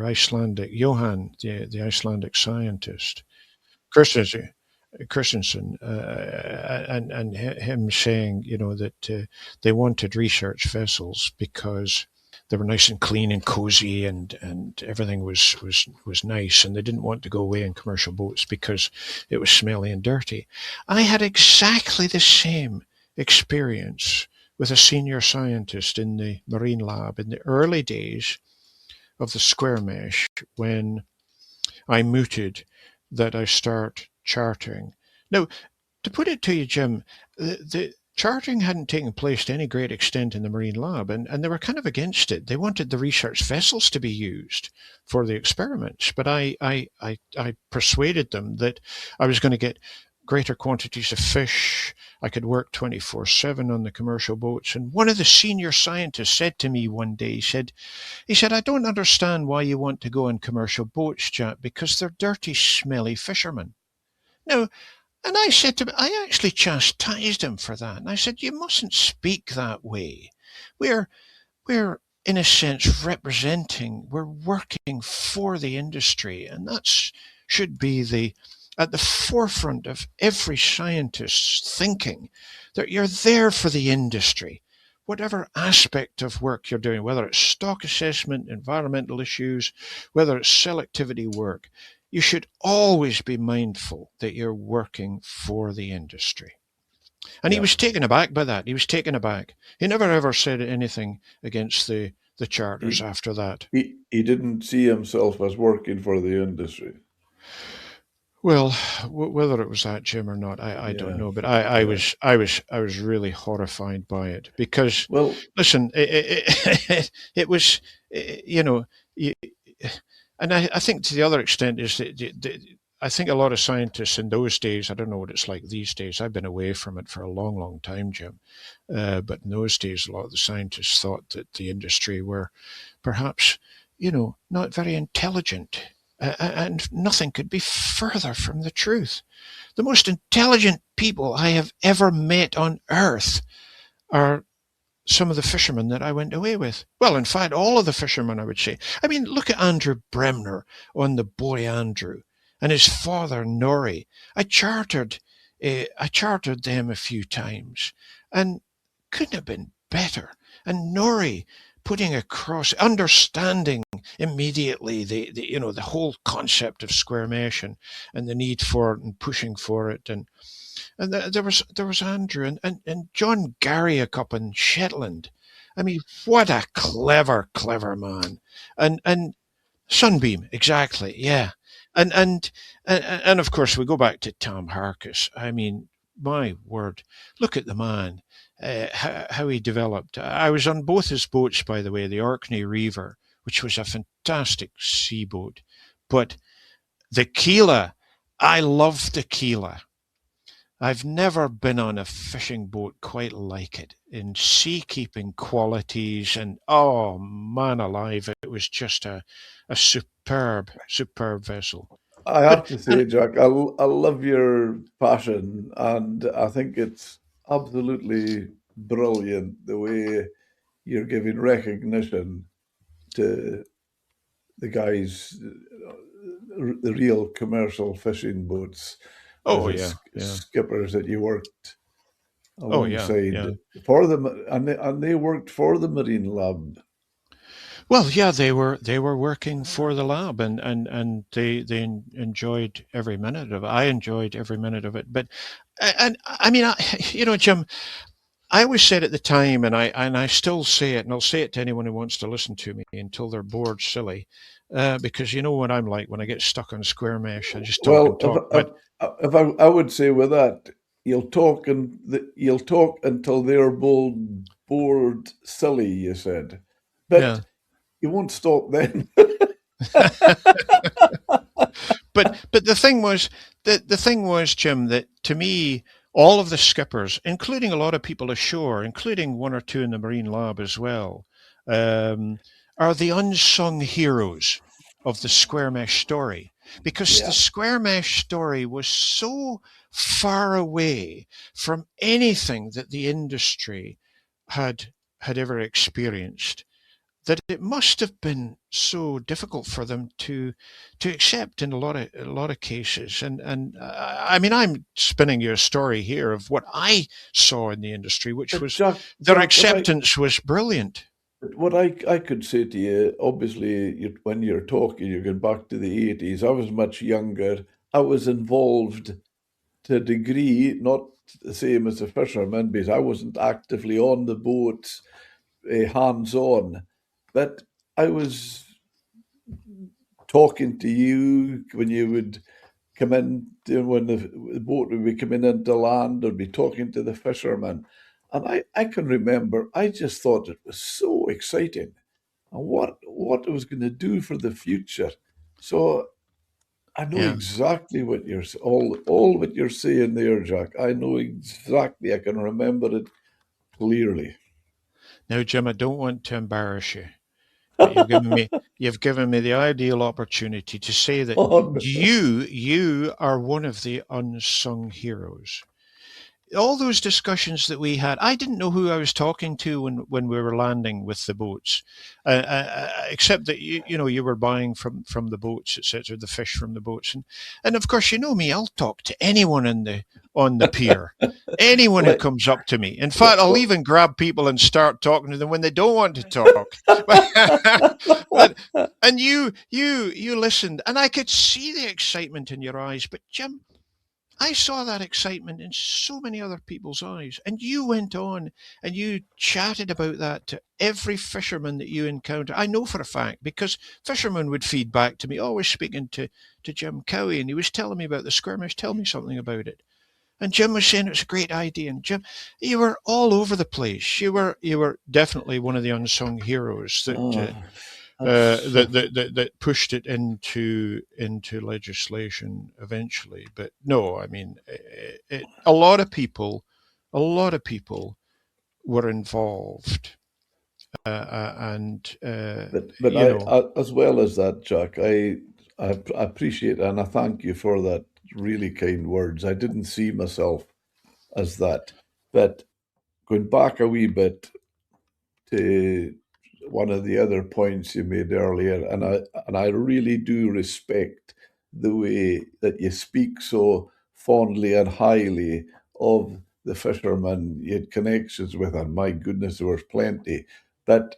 Icelandic Johan, the Icelandic scientist, Christensen, Christensen, and him saying, that they wanted research vessels because they were nice and clean and cozy, and everything was nice, and they didn't want to go away in commercial boats because it was smelly and dirty. I had exactly the same experience with a senior scientist in the marine lab in the early days of the square mesh when I mooted that I start charting. Now, to put it to you, Jim, the charting hadn't taken place to any great extent in the Marine Lab, and they were kind of against it. They wanted the research vessels to be used for the experiments, but I persuaded them that I was going to get greater quantities of fish. I could work 24/7 on the commercial boats. And one of the senior scientists said to me one day, he said, I don't understand why you want to go on commercial boats, Jack, because they're dirty, smelly fishermen. Now, and I said to him, I actually chastised him for that. And I said, you mustn't speak that way. We're, we're in a sense we're working for the industry. And that should be at the forefront of every scientist's thinking, that you're there for the industry. Whatever aspect of work you're doing, whether it's stock assessment, environmental issues, whether it's selectivity work, you should always be mindful that you're working for the industry. And he Yeah. was taken aback by that. He was taken aback. He never ever said anything against the charters He, after that. he didn't see himself as working for the industry. Well, whether it was that, Jim, or not, I don't Yeah. know. But I Yeah. was I was I was really horrified by it because, Well, listen, it was, you know, you, and I think to the other extent is that I think a lot of scientists in those days, I don't know what it's like these days. I've been away from it for a long, long time, Jim. But in those days, a lot of the scientists thought that the industry were perhaps, not very intelligent. And nothing could be further from the truth. The most intelligent people I have ever met on earth are some of the fishermen that I went away with. Well, in fact, all of the fishermen, I would say. I mean, look at Andrew Bremner on the Boy Andrew and his father Norrie. I chartered them a few times, and couldn't have been better. And Norrie putting across, understanding immediately the whole concept of square mesh and the need for it and pushing for it and there was Andrew and John Garriott up in Shetland. I mean, what a clever man, and Sunbeam exactly, yeah, and of course we go back to Tom Harkis. I mean, my word, look at the man, how he developed. I was on both his boats, by the way, the Orkney Reaver, which was a fantastic sea boat, but the Keela, I love the Keela. I've never been on a fishing boat quite like it in seakeeping qualities. And oh, man alive, it was just a superb vessel. I But, have to say, Jack, I love your passion, and I think it's absolutely brilliant the way you're giving recognition to the guys, the real commercial fishing boats, oh, yeah, yeah. skippers that you worked Oh, yeah, alongside yeah. for them, and they worked for the Marine Lab. Well, yeah, they were working for the lab and they enjoyed every minute of it. I enjoyed every minute of it. But, and I mean, Jim, I always said at the time, and I still say it, and I'll say it to anyone who wants to listen to me until they're bored silly, because you know what I'm like when I get stuck on square mesh. I just talk and Well, talk. But if I would say with that, you'll talk until they're bored silly. You said, but yeah, you won't stop then. but the thing was, Jim, that to me, all of the skippers, including a lot of people ashore, including one or two in the Marine Lab as well, um, are the unsung heroes of the square mesh story. Because the Yeah, square mesh story was so far away from anything that the industry had had ever experienced that it must have been so difficult for them to accept in a lot of cases. And I mean, I'm spinning you a story here of what I saw in the industry, which but was their Jack, if I acceptance was brilliant. what I could say to you, obviously, when you're talking, you're going back to the 80s. I was much younger. I was involved to a degree, not the same as a fisherman, because I wasn't actively on the boats, hands on, but I was talking to you when you would come in, when the boat would be coming into land, or be talking to the fishermen. And I can remember, I just thought it was so exciting and what it was going to do for the future. So I know Yeah. exactly what all what you're saying there, Jack. I know exactly. I can remember it clearly. Now, Jim, I don't want to embarrass you, but you've given me the ideal opportunity to say that Oh, you are one of the unsung heroes. All those discussions that we had, I didn't know who I was talking to when we were landing with the boats, except that you were buying from the boats, etc., the fish from the boats, and of course you know me, I'll talk to anyone on the pier, anyone who like, comes up to me. In fact, I'll well, even grab people and start talking to them when they don't want to talk. but and you listened, and I could see the excitement in your eyes. But Jim, I saw that excitement in so many other people's eyes. And you went on and you chatted about that to every fisherman that you encounter. I know for a fact because fishermen would feed back to me, always speaking to Jim Cowie, and he was telling me about the skirmish. Tell me something about it. And Jim was saying it's a great idea. And Jim, you were all over the place. You were definitely one of the unsung heroes oh, that's that pushed it into legislation eventually. But no, I mean, a lot of people were involved, and but as well as that, Jack, I appreciate and I thank you for that really kind words. I didn't see myself as that, but going back a wee bit to one of the other points you made earlier, and I really do respect the way that you speak so fondly and highly of the fishermen you had connections with, and my goodness, there was plenty. But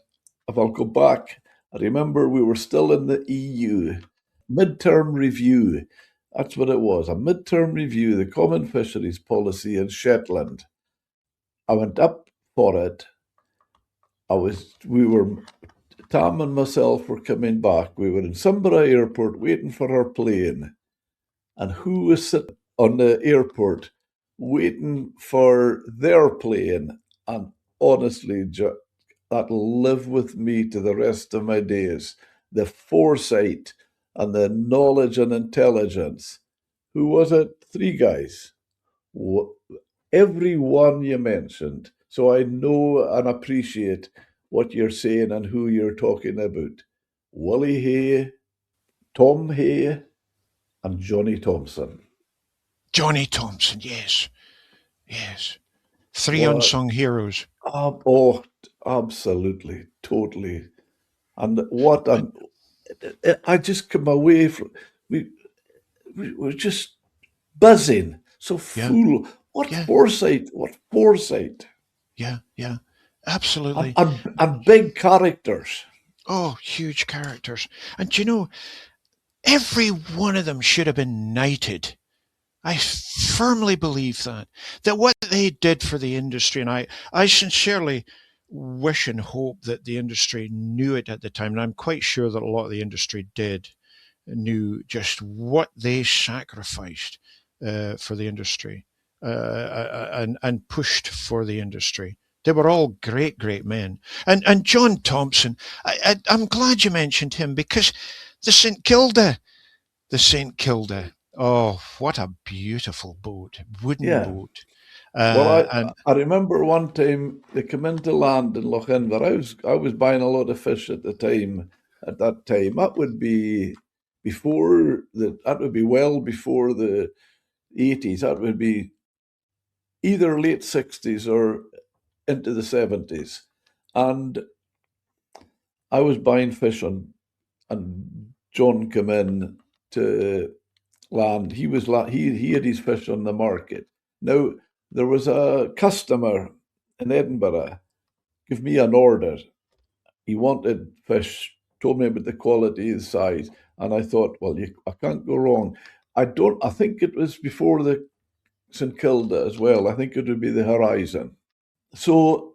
if I'll go back, I remember we were still in the EU midterm review. That's what it was, a midterm review, the Common Fisheries Policy in Shetland. I went up for it. We were, Tom and myself were coming back. We were in Sunbury Airport waiting for our plane. And who was sitting on the airport waiting for their plane? And honestly, that'll live with me to the rest of my days. The foresight and the knowledge and intelligence. Who was it? Three guys. Every one you mentioned. So I know and appreciate what you're saying and who you're talking about. Willie Hay, Tom Hay, and Johnny Thompson. Johnny Thompson, yes, yes, three What? unsung heroes. Oh, absolutely, totally. And what an I just come away from. We, we were just buzzing, so Yeah, full. What yeah, foresight! What foresight! yeah, yeah, And, absolutely. and, and big characters. Oh, huge characters. And you know, every one of them should have been knighted I firmly believe that what they did for the industry, and I sincerely wish and hope that the industry knew it at the time, and I'm quite sure that a lot of the industry knew just what they sacrificed for the industry and pushed for the industry. They were all great men, and John Thompson. I'm glad you mentioned him because the St Kilda the St Kilda. Oh, what a beautiful boat, wooden Yeah. boat. Well, And I remember one time they came into land in Lochinver. I was buying a lot of fish at the time. At that time, that would be well before the 80s. That would be either late 60s or into the 70s. And I was buying fish and John came in to land. He had his fish on the market. Now there was a customer in Edinburgh give me an order. He wanted fish, told me about the quality, the size, and I thought, well, I can't go wrong. I think it was before the St Kilda as well. I think it would be the Horizon. So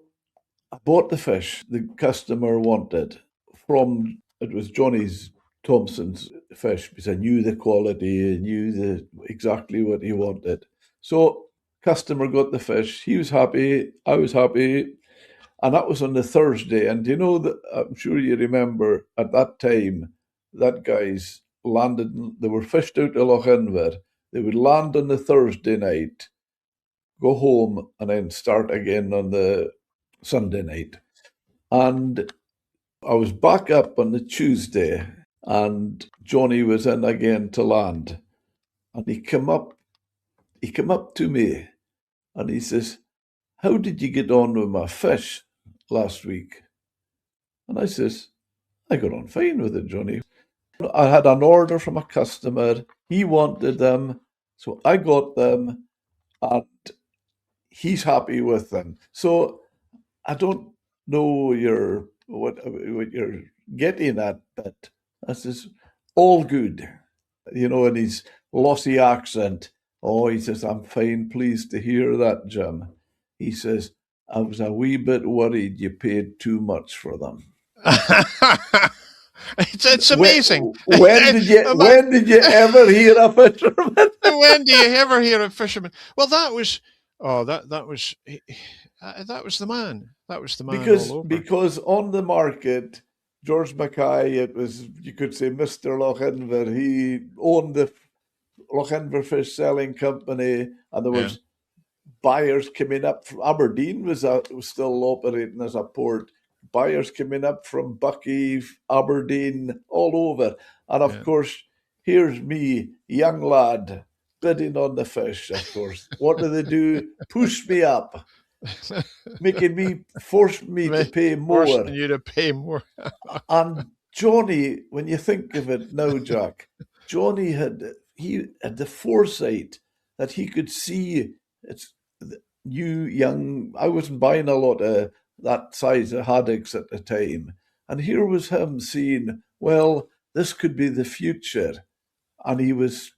I bought the fish the customer wanted from, it was Johnny's Thompson's fish because I knew the quality, I knew exactly what he wanted. So customer got the fish. He was happy. I was happy. And that was on the Thursday. And you know that I'm sure you remember at that time that guys landed. They were fished out of Lochinver. They would land on the Thursday night, go home, and then start again on the Sunday night. And I was back up on the Tuesday, and Johnny was in again to land. And he came up. He came up to me, and he says, "How did you get on with my fish last week?" And I says, "I got on fine with it, Johnny. I had an order from a customer. He wanted them, so I got them, and he's happy with them." So I don't know what you're getting at, but this is all good. In his lossy accent. Oh, he says, "I'm fine, pleased to hear that, Jim." He says, "I was a wee bit worried you paid too much for them." it's When, amazing. when did you ever hear a fisherman? When do you ever hear of fishermen? Well, that was the man. That was the man all over. Because on the market, George Mackay, it was, you could say, Mr. Lochinver. He owned the Lochinver Fish Selling Company, and there Yeah, was buyers coming up from Aberdeen was still operating as a port. Buyers coming up from Buckie, Aberdeen, all over, and of yeah. course, here's me, young lad, bidding on the fish. Of course, what do they do? Push me up, force me to pay Forcing more. you to pay more. And Johnny, when you think of it now, Jack, Johnny had the foresight that he could see it's new young. I wasn't buying a lot of that size of haddocks at the time, and here was him seeing, well, this could be the future, and he was,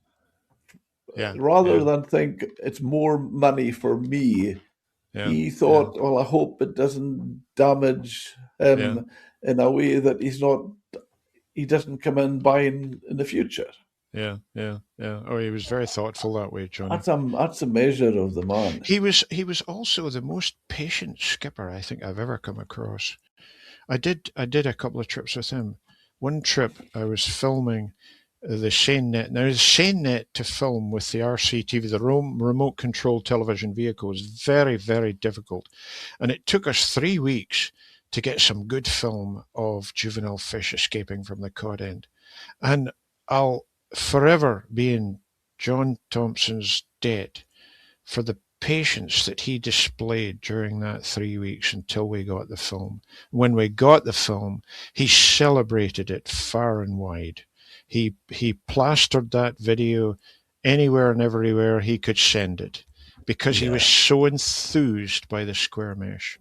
Yeah, rather yeah, than think it's more money for me, yeah, he yeah, thought, well, I hope it doesn't damage yeah, him in a way that he doesn't come in buying in the future. yeah. Oh, he was very thoughtful that way, Johnny. That's a measure of the man. He was also the most patient skipper I think I've ever come across. I did a couple of trips with him. One trip I was filming the Shane Net. Now the Shane Net to film with the RCTV, the remote control television vehicle, is very difficult, and it took us 3 weeks to get some good film of juvenile fish escaping from the cod end. And I'll forever be in John Thompson's debt for the patience that he displayed during that 3 weeks until we got the film. When we got the film, he celebrated it far and wide. He plastered that video anywhere and everywhere he could send it because he was Yeah, so enthused by the square mesh.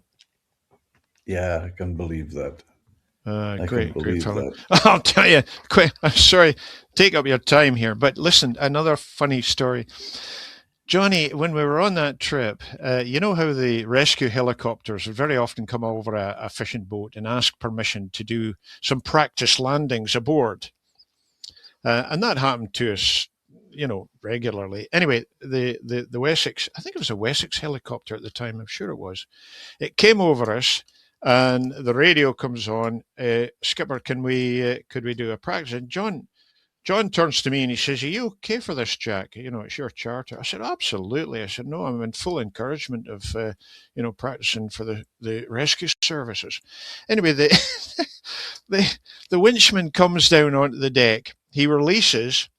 yeah, I can believe that. I can Great believe fellow. that. I'll tell you, quick, I'm sorry, take up your time here, but listen, another funny story. Johnny, when we were on that trip, you know how the rescue helicopters would very often come over a fishing boat and ask permission to do some practice landings aboard. And that happened to us, regularly. Anyway, the Wessex, I think it was a Wessex helicopter at the time, I'm sure it was. It came over us, and the radio comes on. Skipper, could we do a practice? And John turns to me and he says, "Are you okay for this, Jack? It's your charter." I said, "Absolutely." I said, "No, I'm in full encouragement of, practicing for the rescue services." Anyway, the the winchman comes down onto the deck. He releases,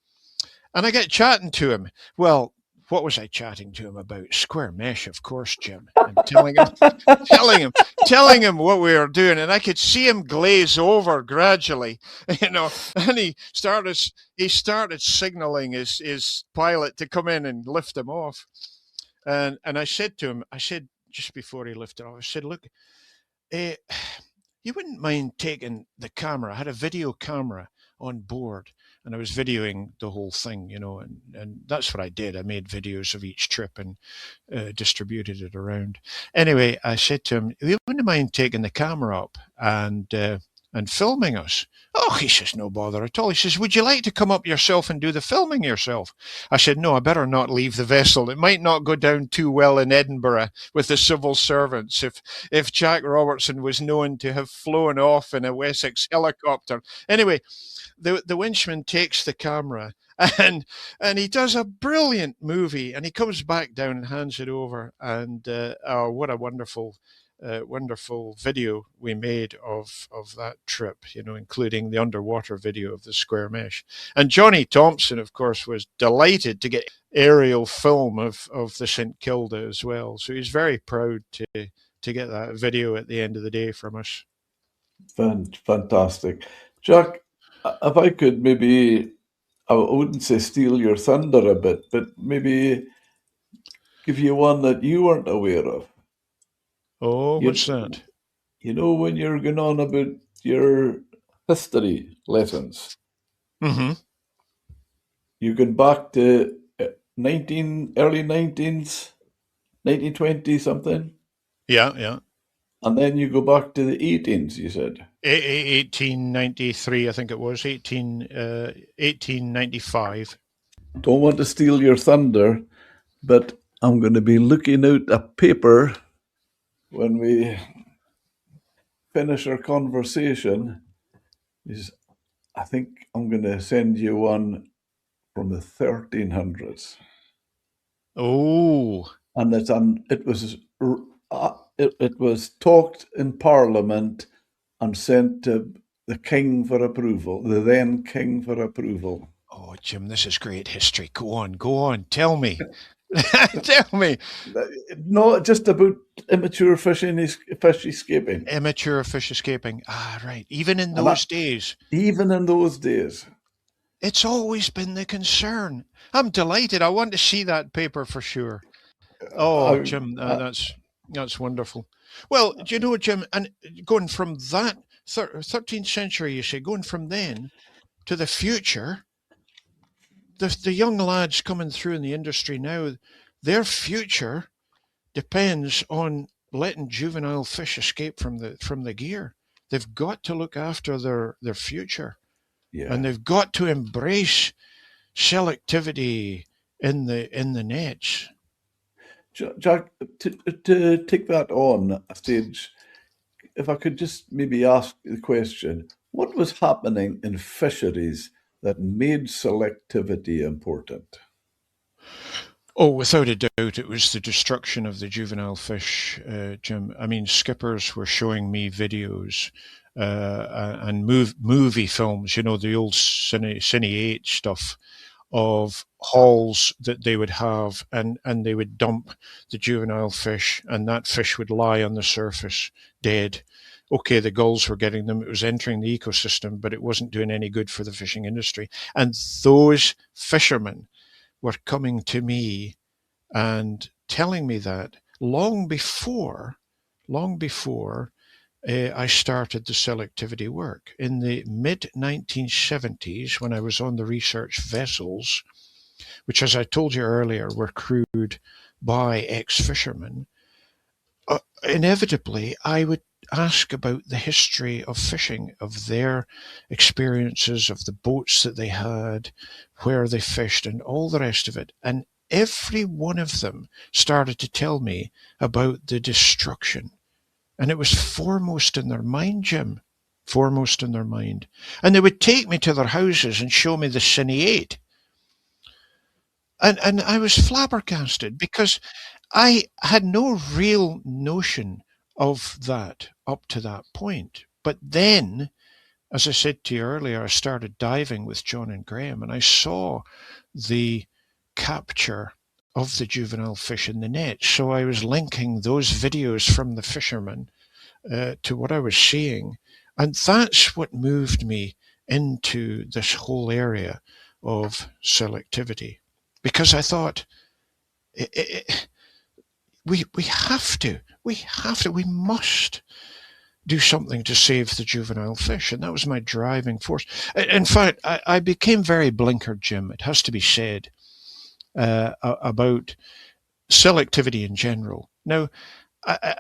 and I get chatting to him. Well, what was I chatting to him about? Square mesh, of course, Jim, and telling him, telling him what we were doing, and I could see him glaze over gradually, and he started signaling his pilot to come in and lift him off, and I said to him, just before he lifted off, I said, "Look, uh, you wouldn't mind taking the camera. I had a video camera on board, and I was videoing the whole thing, and that's what I did. I made videos of each trip and distributed it around. Anyway, I said to him, you wouldn't mind taking the camera up and filming us?" "Oh," he says, "no bother at all." He says, "Would you like to come up yourself and do the filming yourself?" I said, "No, I better not leave the vessel. It might not go down too well in Edinburgh with the civil servants if Jack Robertson was known to have flown off in a Wessex helicopter." Anyway, the winchman takes the camera and he does a brilliant movie, and he comes back down and hands it over, and oh, what a wonderful video we made of that trip, including the underwater video of the square mesh. And Johnny Thompson, of course, was delighted to get aerial film of the St Kilda as well, so he's very proud to get that video at the end of the day from us. Fantastic. Jack, if I could maybe, I wouldn't say steal your thunder a bit, but maybe give you one that you weren't aware of. Oh, what's You, that? when you're going on about your history lessons, Mm-hmm. you can back to early 19s, 1920 something, Yeah. and then you go back to the 18s, you said. 1893, I think it was, 1895. Don't want to steal your thunder, but I'm going to be looking out a paper when we finish our conversation. I think I'm going to send you one from the 1300s, Oh, and it was talked in Parliament and sent to the King for approval, the then King for approval. oh, Jim, this is great history. Go on, tell me. Tell me. No, just about immature fish escaping, Immature fish escaping. Ah, right. Even in and those days, even in those days. it's always been the concern. I'm delighted. I want to see that paper for sure. Oh, I, Jim, I, that's wonderful. Well, do you know, Jim, and going from that 13th century, you say, going from then to the future, the young lads coming through in the industry now, their future depends on letting juvenile fish escape from the gear. They've got to look after their future, and yeah. they've got to embrace selectivity in the nets. Jack, to take that on a stage, if I could just maybe ask the question, what was happening in fisheries that made selectivity important? Oh, without a doubt, it was the destruction of the juvenile fish, Jim. I mean, skippers were showing me videos and movie films, the old Cine 8 stuff of hauls that they would have, and they would dump the juvenile fish, and that fish would lie on the surface dead. Okay, the gulls were getting them, it was entering the ecosystem, but it wasn't doing any good for the fishing industry. And those fishermen were coming to me and telling me that long before I started the selectivity work. In the mid-1970s, when I was on the research vessels, which, as I told you earlier, were crewed by ex-fishermen, inevitably I would ask about the history of fishing, of their experiences, of the boats that they had, where they fished, and all the rest of it. And every one of them started to tell me about the destruction. And it was foremost in their mind, Jim, foremost in their mind. And they would take me to their houses and show me the sin he ate. And I was flabbergasted because I had no real notion of that up to that point. But then, as I said to you earlier, I started diving with John and Graham, and I saw the capture of the juvenile fish in the net. So I was linking those videos from the fishermen to what I was seeing. And that's what moved me into this whole area of selectivity. Because I thought, we must do something to save the juvenile fish. And that was my driving force. In fact, I became very blinkered, Jim, it has to be said, about selectivity in general. Now,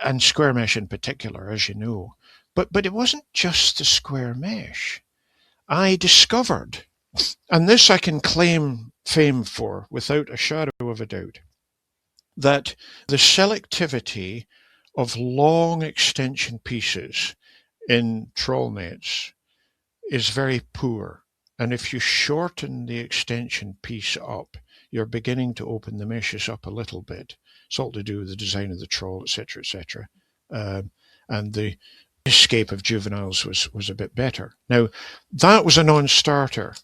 and square mesh in particular, as you know. But it wasn't just the square mesh. I discovered, and this I can claim fame for without a shadow of a doubt, that the selectivity of long extension pieces in trawl nets is very poor. And if you shorten the extension piece up, you're beginning to open the meshes up a little bit. It's all to do with the design of the trawl, etc., etc. And the escape of juveniles was a bit better. Now, that was a non-starter.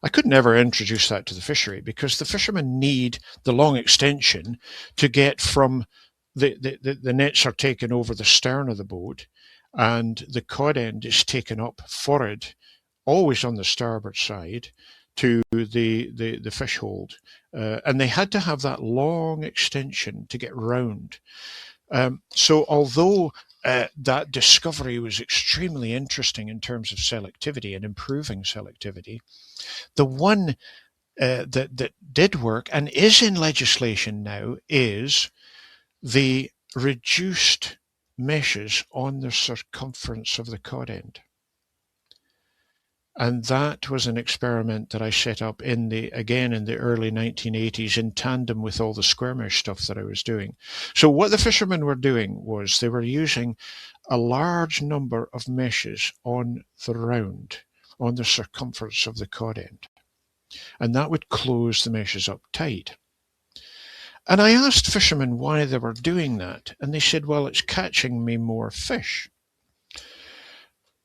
I could never introduce that to the fishery because the fishermen need the long extension to get from the nets are taken over the stern of the boat and the cod end is taken up forward, always on the starboard side, to the fish hold. And they had to have that long extension to get round. So although that discovery was extremely interesting in terms of selectivity and improving selectivity, the one that did work and is in legislation now is the reduced meshes on the circumference of the cod end. And that was an experiment that I set up in the early 1980s in tandem with all the square mesh stuff that I was doing. So what the fishermen were doing was they were using a large number of meshes on the round, on the circumference of the cod end. And that would close the meshes up tight. And I asked fishermen why they were doing that. And they said, well, it's catching me more fish.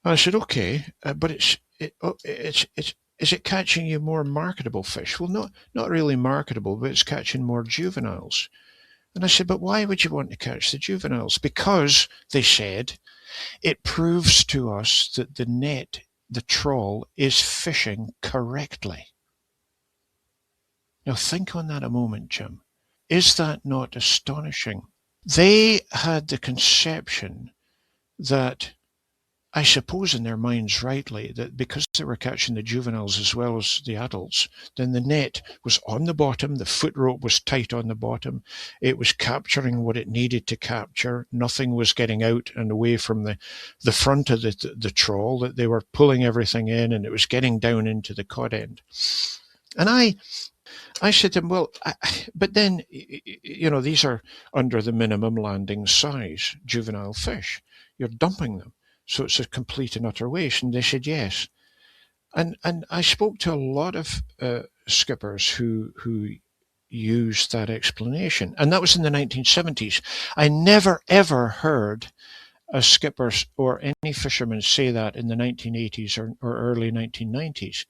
And I said, okay, but is it catching you more marketable fish? Well, not really marketable, but it's catching more juveniles. And I said, but why would you want to catch the juveniles? Because, they said, it proves to us that the net, the trawl, is fishing correctly. Now think on that a moment, Jim. Is that not astonishing? They had the conception that, I suppose in their minds rightly, that because they were catching the juveniles as well as the adults, then the net was on the bottom, the foot rope was tight on the bottom, it was capturing what it needed to capture, nothing was getting out and away from the front of the trawl, that they were pulling everything in and it was getting down into the cod end. And I said to him, well, but then, these are under the minimum landing size juvenile fish. You're dumping them. So it's a complete and utter waste. And they said, yes. And I spoke to a lot of skippers who used that explanation. And that was in the 1970s. I never, ever heard a skipper or any fisherman say that in the 1980s or early 1990s.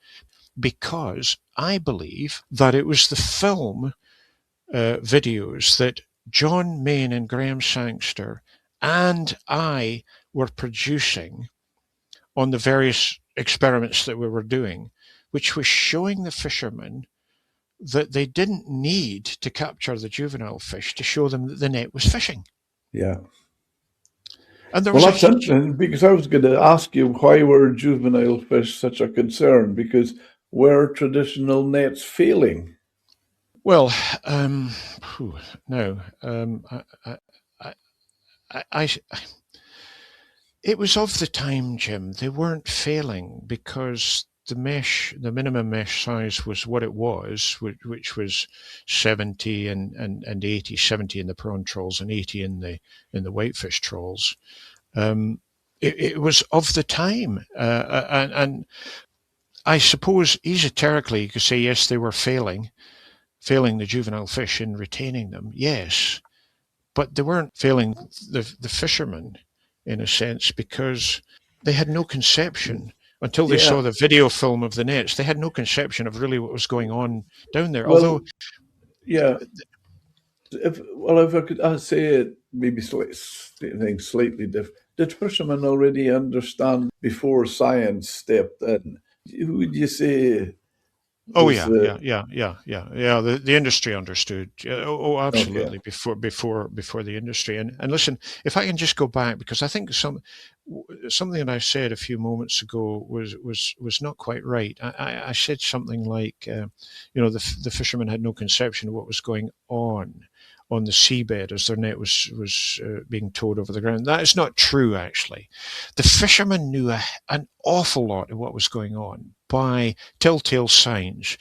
Because I believe that it was the film videos that John Mayne and Graham Sangster and I were producing on the various experiments that we were doing, which was showing the fishermen that they didn't need to capture the juvenile fish to show them that the net was fishing. Yeah. And there Well, was a that's interesting because I was going to ask you why were juvenile fish such a concern? Because were traditional nets failing? well, um, phew, no, I, I, it was of the time, Jim. They weren't failing because the minimum mesh size was what it was, which was 70 and 80, 70 in the prawn trawls and 80 in the whitefish trawls. Um, it was of the time, and I suppose esoterically you could say yes, they were failing the juvenile fish in retaining them. Yes, but they weren't failing the fishermen in a sense because they had no conception until they saw Yeah. the video film of the nets. They had no conception of really what was going on down there. Although, Well, yeah. If I could say it maybe slightly different, did fishermen already understand before science stepped in? Who would you say oh was yeah, yeah. The industry understood. okay? Absolutely. Before the industry. And listen, if I can just go back because I think something that I said a few moments ago was not quite right. I said something like, the fishermen had no conception of what was going on the seabed as their net was being towed over the ground. That is not true, actually. The fishermen knew an awful lot of what was going on by telltale signs: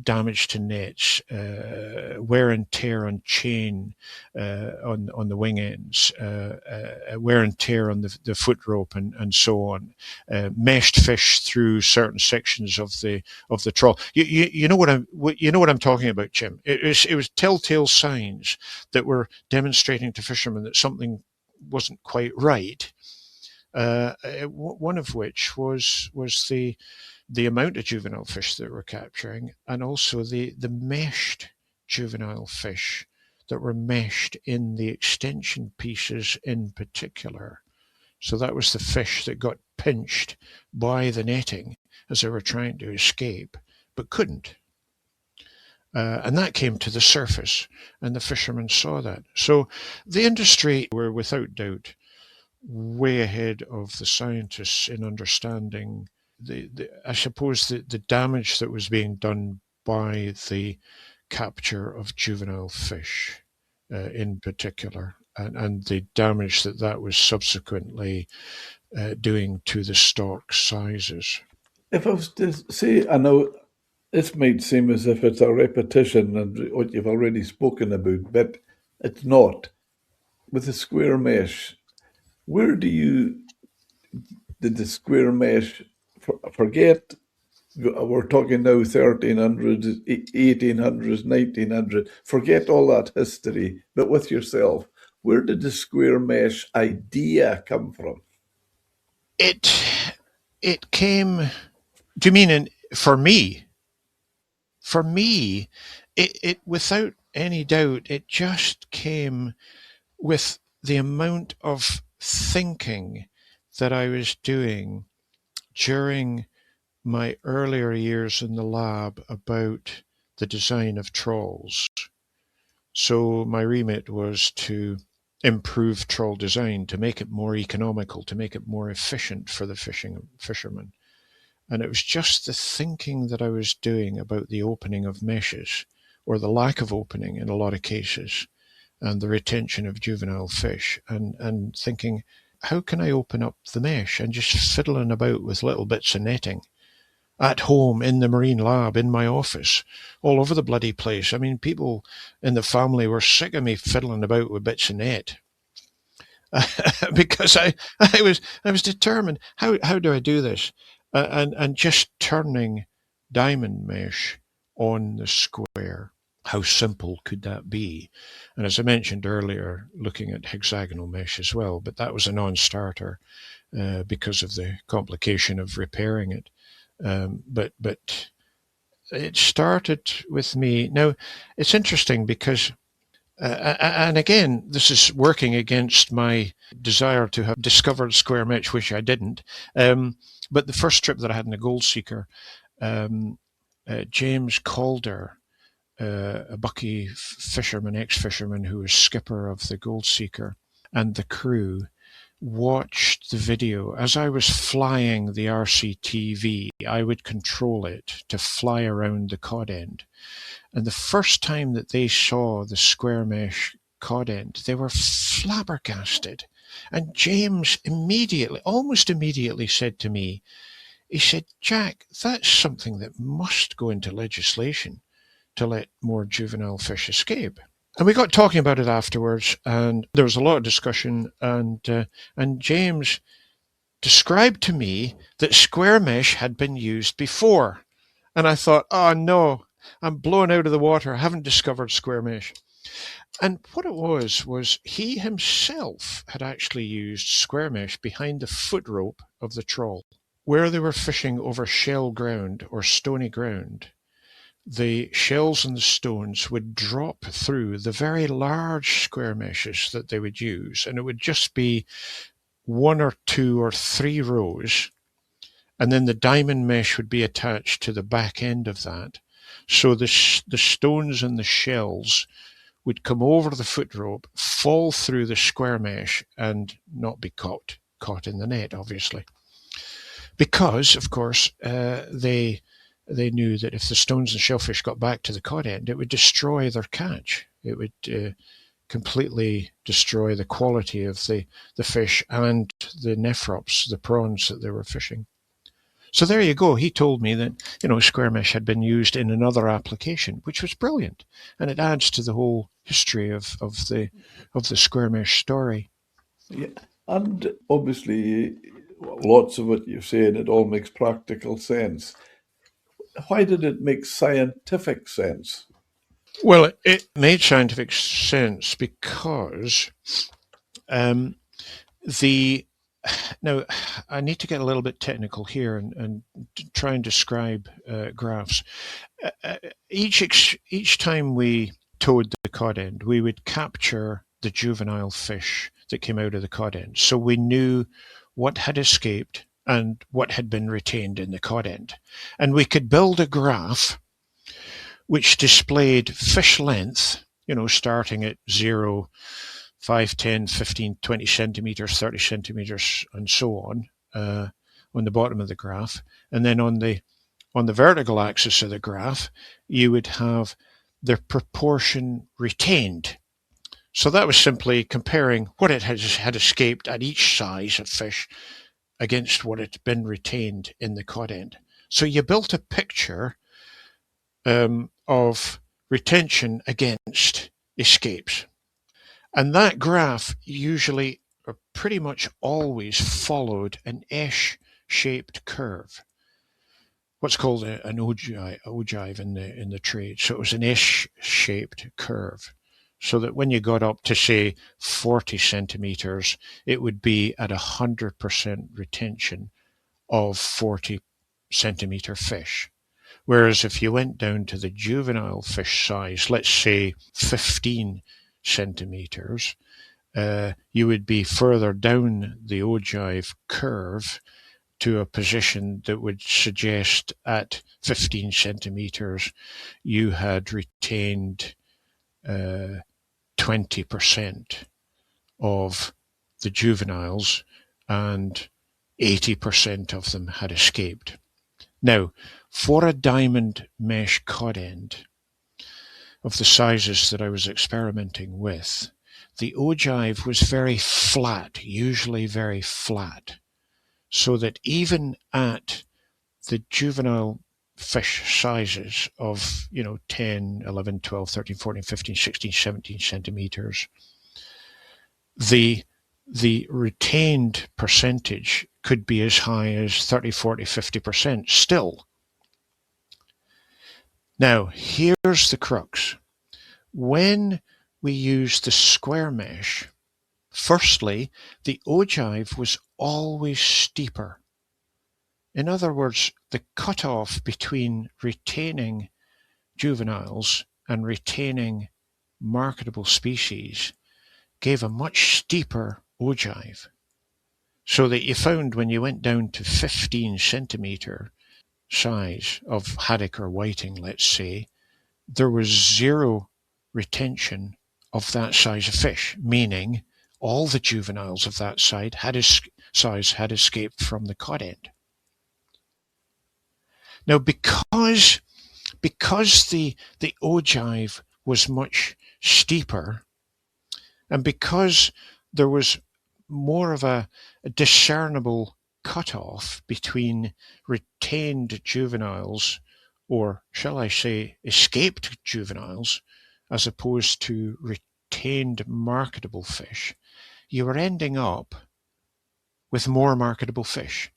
damage to nets, wear and tear on chain, on the wing ends, wear and tear on the foot rope, and so on. Meshed fish through certain sections of the trawl. You know what I'm talking about, Jim. It was telltale signs that were demonstrating to fishermen that something wasn't quite right. One of which was the amount of juvenile fish that we're capturing, and also the meshed juvenile fish that were meshed in the extension pieces in particular. So that was the fish that got pinched by the netting as they were trying to escape, but couldn't. And that came to the surface, and the fishermen saw that. So the industry were without doubt way ahead of the scientists in understanding I suppose the damage that was being done by the capture of juvenile fish, in particular, and the damage that was subsequently doing to the stock sizes. If I was to say, I know this might seem as if it's a repetition of what you've already spoken about, but it's not. With the square mesh, where did the square mesh forget? We're talking now 1300s, 1800s, 1900s. Forget all that history, but with yourself, where did the square mesh idea come from? It it came. Do you mean for me? For me, it without any doubt, it just came with the amount of thinking that I was doing during my earlier years in the lab about the design of trawls. So my remit was to improve trawl design, to make it more economical, to make it more efficient for the fishermen. And it was just the thinking that I was doing about the opening of meshes, or the lack of opening in a lot of cases, and the retention of juvenile fish, and thinking, how can I open up the mesh, and just fiddling about with little bits of netting at home, in the marine lab, in my office, all over the bloody place. I mean, people in the family were sick of me fiddling about with bits of net. Because I was determined. How do I do this? And just turning diamond mesh on the square. How simple could that be? And as I mentioned earlier, looking at hexagonal mesh as well, but that was a non-starter because of the complication of repairing it. But it started with me. Now, it's interesting because and again, this is working against my desire to have discovered square mesh, which I didn't. But the first trip that I had in a gold seeker, um, James Calder, a Bucky fisherman, ex-fisherman, who was skipper of the gold seeker, and the crew watched the video. As I was flying the RCTV, I would control it to fly around the cod end. And the first time that they saw the square mesh cod end, they were flabbergasted. And James almost immediately said to me, he said, "Jack, that's something that must go into legislation to let more juvenile fish escape." And we got talking about it afterwards, and there was a lot of discussion, and James described to me that square mesh had been used before. And I thought, oh no, I'm blown out of the water. I haven't discovered square mesh. And what it was he himself had actually used square mesh behind the foot rope of the trawl. Where they were fishing over shell ground or stony ground, the shells and the stones would drop through the very large square meshes that they would use, and it would just be 1 or 2 or 3 rows, and then the diamond mesh would be attached to the back end of that. So the stones and the shells would come over the foot rope, fall through the square mesh, and not be caught in the net, obviously. Because, of course, they knew that if the stones and shellfish got back to the cod end, it would destroy their catch. It would completely destroy the quality of the fish and the nephrops, the prawns that they were fishing. So there you go. He told me that, square mesh had been used in another application, which was brilliant. And it adds to the whole history of the square mesh story. Yeah. And obviously, lots of what you're saying, it all makes practical sense. Why did it make scientific sense? Well, it made scientific sense because now I need to get a little bit technical here and try and describe graphs. Each time we towed the cod end, we would capture the juvenile fish that came out of the cod end. So we knew what had escaped and what had been retained in the cod end. And we could build a graph which displayed fish length, starting at 0, 5, 10, 15, 20 centimeters, 30 centimeters, and so on the bottom of the graph. And then on the vertical axis of the graph, you would have the proportion retained. So that was simply comparing what it had escaped at each size of fish against what had been retained in the cod end. So you built a picture of retention against escapes. And that graph usually, or pretty much always, followed an S-shaped curve. What's called an ogive in the trade. So it was an S-shaped curve. So that when you got up to, say, 40 centimeters, it would be at 100% retention of 40 centimeter fish. Whereas if you went down to the juvenile fish size, let's say 15 centimeters, you would be further down the ogive curve to a position that would suggest at 15 centimeters you had retained 20% of the juveniles and 80% of them had escaped. Now, for a diamond mesh cod end of the sizes that I was experimenting with, the ogive was very flat, usually very flat, so that even at the juvenile fish sizes of 10, 11, 12, 13, 14, 15, 16, 17 centimeters, the retained percentage could be as high as 30, 40, 50% still. Now, here's the crux. When we use the square mesh, firstly, the ogive was always steeper. In other words, the cutoff between retaining juveniles and retaining marketable species gave a much steeper ogive. So that you found when you went down to 15 centimeter size of haddock or whiting, let's say, there was zero retention of that size of fish, meaning all the juveniles of that size had escaped from the cod end. Now, because the ogive was much steeper, and because there was more of a discernible cutoff between retained juveniles, or shall I say escaped juveniles, as opposed to retained marketable fish, you were ending up with more marketable fish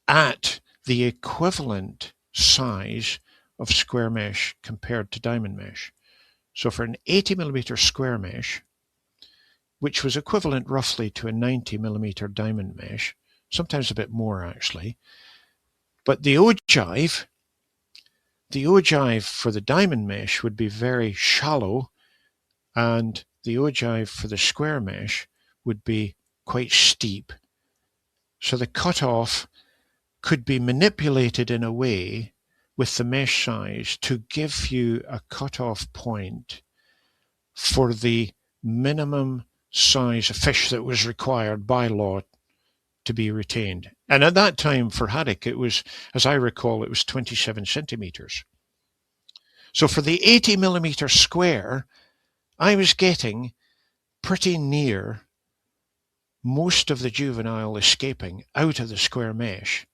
at the equivalent size of square mesh compared to diamond mesh. So for an 80 millimeter square mesh, which was equivalent roughly to a 90 millimeter diamond mesh, sometimes a bit more actually, but the ogive for the diamond mesh would be very shallow, and the ogive for the square mesh would be quite steep. So the cutoff could be manipulated in a way with the mesh size to give you a cutoff point for the minimum size of fish that was required by law to be retained. And at that time for haddock, it was, as I recall, it was 27 centimeters. So for the 80 millimeter square, I was getting pretty near most of the juvenile escaping out of the square mesh.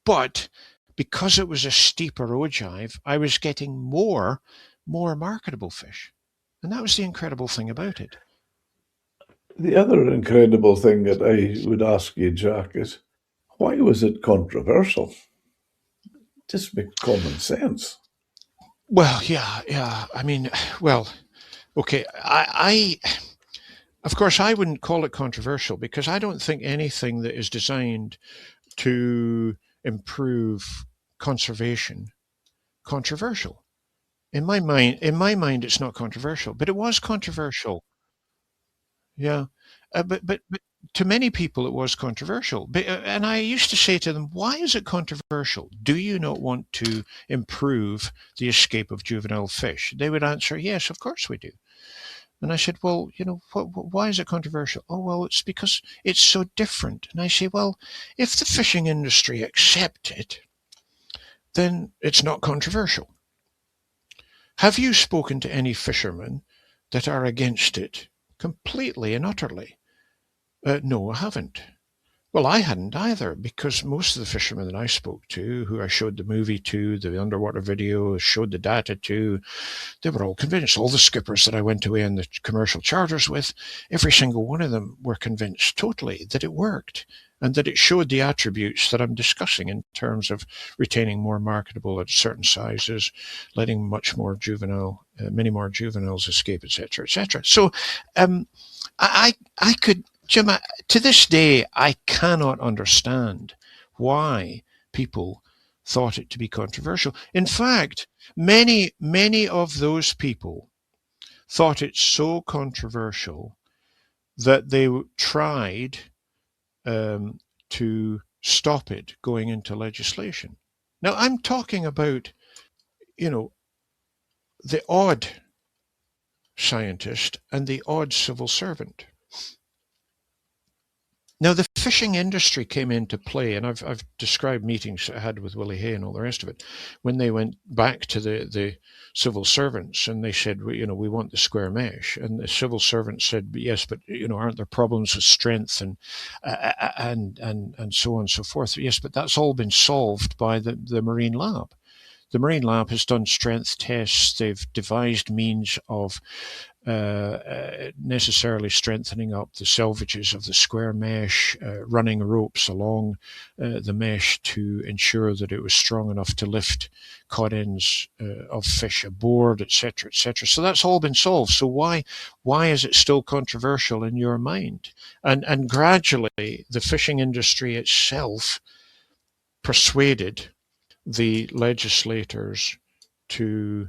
But because it was a steeper ogive, I was getting more marketable fish. And that was the incredible thing about it. The other incredible thing that I would ask you, Jack, is why was it controversial? Just make common sense. Well, yeah. I mean, well, okay. I of course, I wouldn't call it controversial because I don't think anything that is designed to improve conservation controversial. In my mind, it's not controversial, but it was controversial. Yeah, but to many people it was controversial. But, and I used to say to them, "Why is it controversial? Do you not want to improve the escape of juvenile fish?" They would answer, "Yes, of course we do." And I said, "Well, why is it controversial?" "Oh, well, it's because it's so different." And I say, "Well, if the fishing industry accept it, then it's not controversial. Have you spoken to any fishermen that are against it completely and utterly?" No, I haven't. Well, I hadn't either, because most of the fishermen that I spoke to, who I showed the movie to, the underwater video, showed the data to, they were all convinced. All the skippers that I went away on the commercial charters with, every single one of them were convinced totally that it worked and that it showed the attributes that I'm discussing in terms of retaining more marketable at certain sizes, letting many more juveniles escape, etc., etc. So I could, Jim, to this day, I cannot understand why people thought it to be controversial. In fact, many of those people thought it so controversial that they tried to stop it going into legislation. Now, I'm talking about, the odd scientist and the odd civil servant. Now, the fishing industry came into play, and I've described meetings I had with Willie Hay and all the rest of it, when they went back to the civil servants and they said, we want the square mesh. And the civil servants said, yes, but, aren't there problems with strength and so on and so forth? Yes, but that's all been solved by the Marine Lab. The Marine Lab has done strength tests. They've devised means of necessarily strengthening up the selvages of the square mesh, running ropes along the mesh to ensure that it was strong enough to lift cod ends of fish aboard, etc., etc. So that's all been solved. So why is it still controversial in your mind? And gradually, the fishing industry itself persuaded the legislators to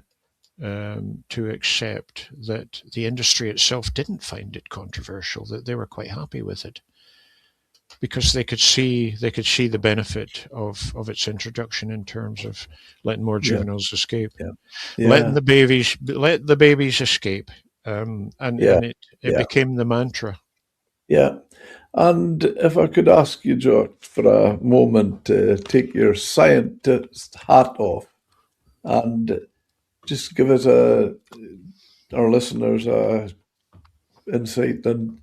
accept that the industry itself didn't find it controversial, that they were quite happy with it, because they could see the benefit of its introduction in terms of letting more juveniles escape, Yeah. let the babies escape, Yeah, and it yeah, became the mantra. yeah. And if I could ask you, Jock, for a moment to take your scientist hat off and just give us our listeners a insight on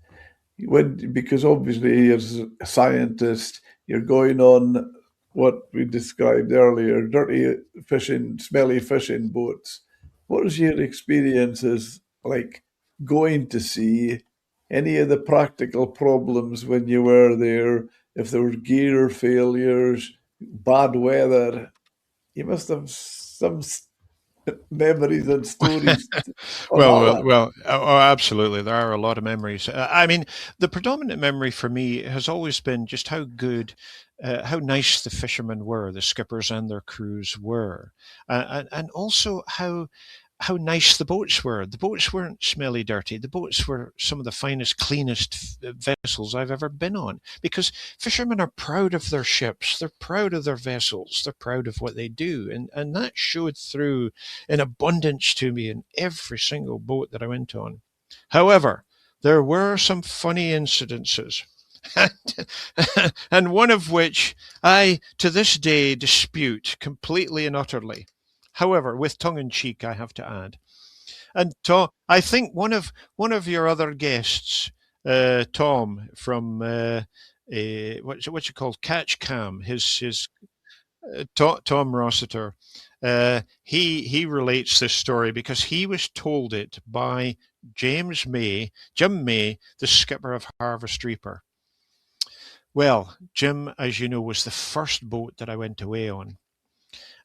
when, because obviously as a scientist, you're going on what we described earlier, dirty fishing, smelly fishing boats. What was your experiences like going to sea? Any of the practical problems when you were there? If there were gear failures, bad weather, you must have some memories and stories on Well, that well, one. well. Oh, absolutely. There are a lot of memories. I mean, the predominant memory for me has always been just how good, how nice the fishermen were, the skippers and their crews were, and also how nice the boats were. The boats weren't smelly, dirty. The boats were some of the finest, cleanest vessels I've ever been on. Because fishermen are proud of their ships, they're proud of their vessels, they're proud of what they do, and that showed through in abundance to me in every single boat that I went on. However, there were some funny incidences. And one of which I, to this day, dispute completely and utterly. However, with tongue in cheek, I have to add. And I think one of your other guests, Tom from what's it called, Catch Cam, his Tom Rossiter, he relates this story because he was told it by Jim May, the skipper of Harvest Reaper. Well, Jim, as you know, was the first boat that I went away on,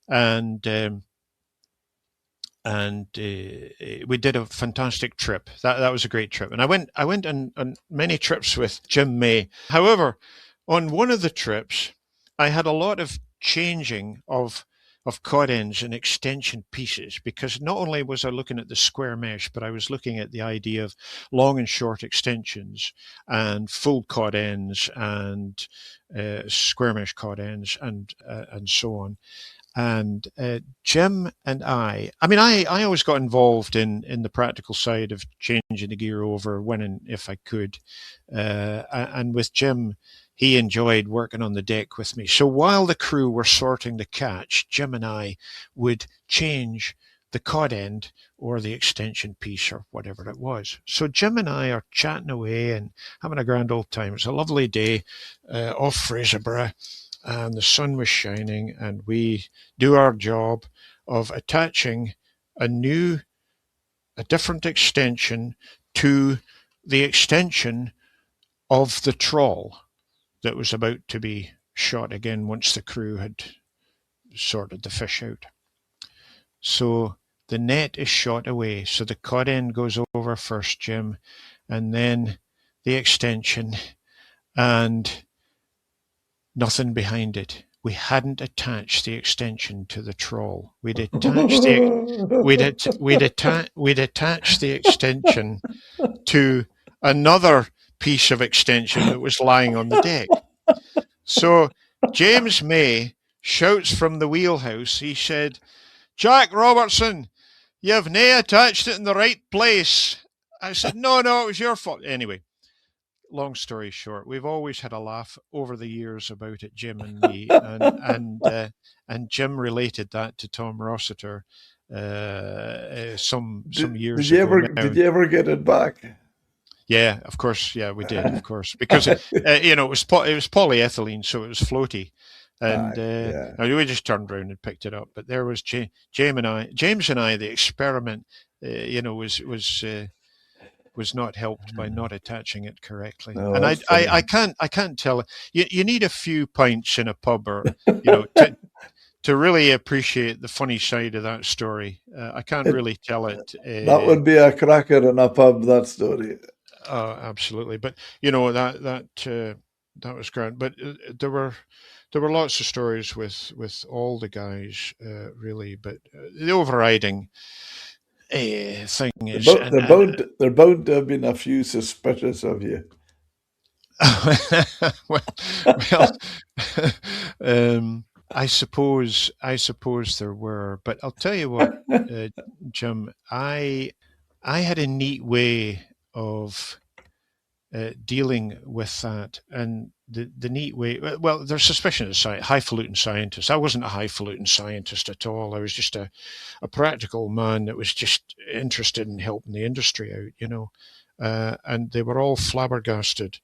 and we did a fantastic trip. That was a great trip, and I went on many trips with Jim May. However, on one of the trips, I had a lot of changing of cod ends and extension pieces because not only was I looking at the square mesh, but I was looking at the idea of long and short extensions and full cod ends and square mesh cod ends and so on. And Jim and I mean, I always got involved in the practical side of changing the gear over when and if I could. And with Jim, he enjoyed working on the deck with me. So while the crew were sorting the catch, Jim and I would change the cod end or the extension piece or whatever it was. So Jim and I are chatting away and having a grand old time. It's a lovely day off Fraserburgh, and the sun was shining, and we do our job of attaching a new, a different extension to the extension of the trawl that was about to be shot again once the crew had sorted the fish out. So the net is shot away. So the cod end goes over first, Jim, and then the extension, and nothing behind it. We hadn't attached the extension to the trawl. We'd attached the extension to another piece of extension that was lying on the deck. So James May shouts from the wheelhouse. He said, "Jack Robertson, you've nae attached it in the right place." I said, "No, no, it was your fault." Anyway, long story short, we've always had a laugh over the years about it, Jim and me, and Jim related that to Tom Rossiter some Did years you ago ever now. did you ever get it back? Yeah, of course. Yeah, we did, of course, because it was polyethylene, so it was floaty, and Yeah. no, we just turned around and picked it up. But there was James and I. The experiment, was not helped by not attaching it correctly. No, And that's I funny. can't tell. You need a few pints in a pub, or to really appreciate the funny side of that story. I can't It really tell it. That would be a cracker in a pub, that story. Absolutely, but that was great. But there were lots of stories with all the guys, really. But the overriding thing They're is, bound, and they're bound, they're bound to have been a few suspicious of you. well, well, I suppose there were, but I'll tell you what, Jim, I I had a neat way of dealing with that. And the neat way, well, there's suspicion of highfalutin scientists. I wasn't a highfalutin scientist at all. I was just a practical man that was just interested in helping the industry out, and they were all flabbergasted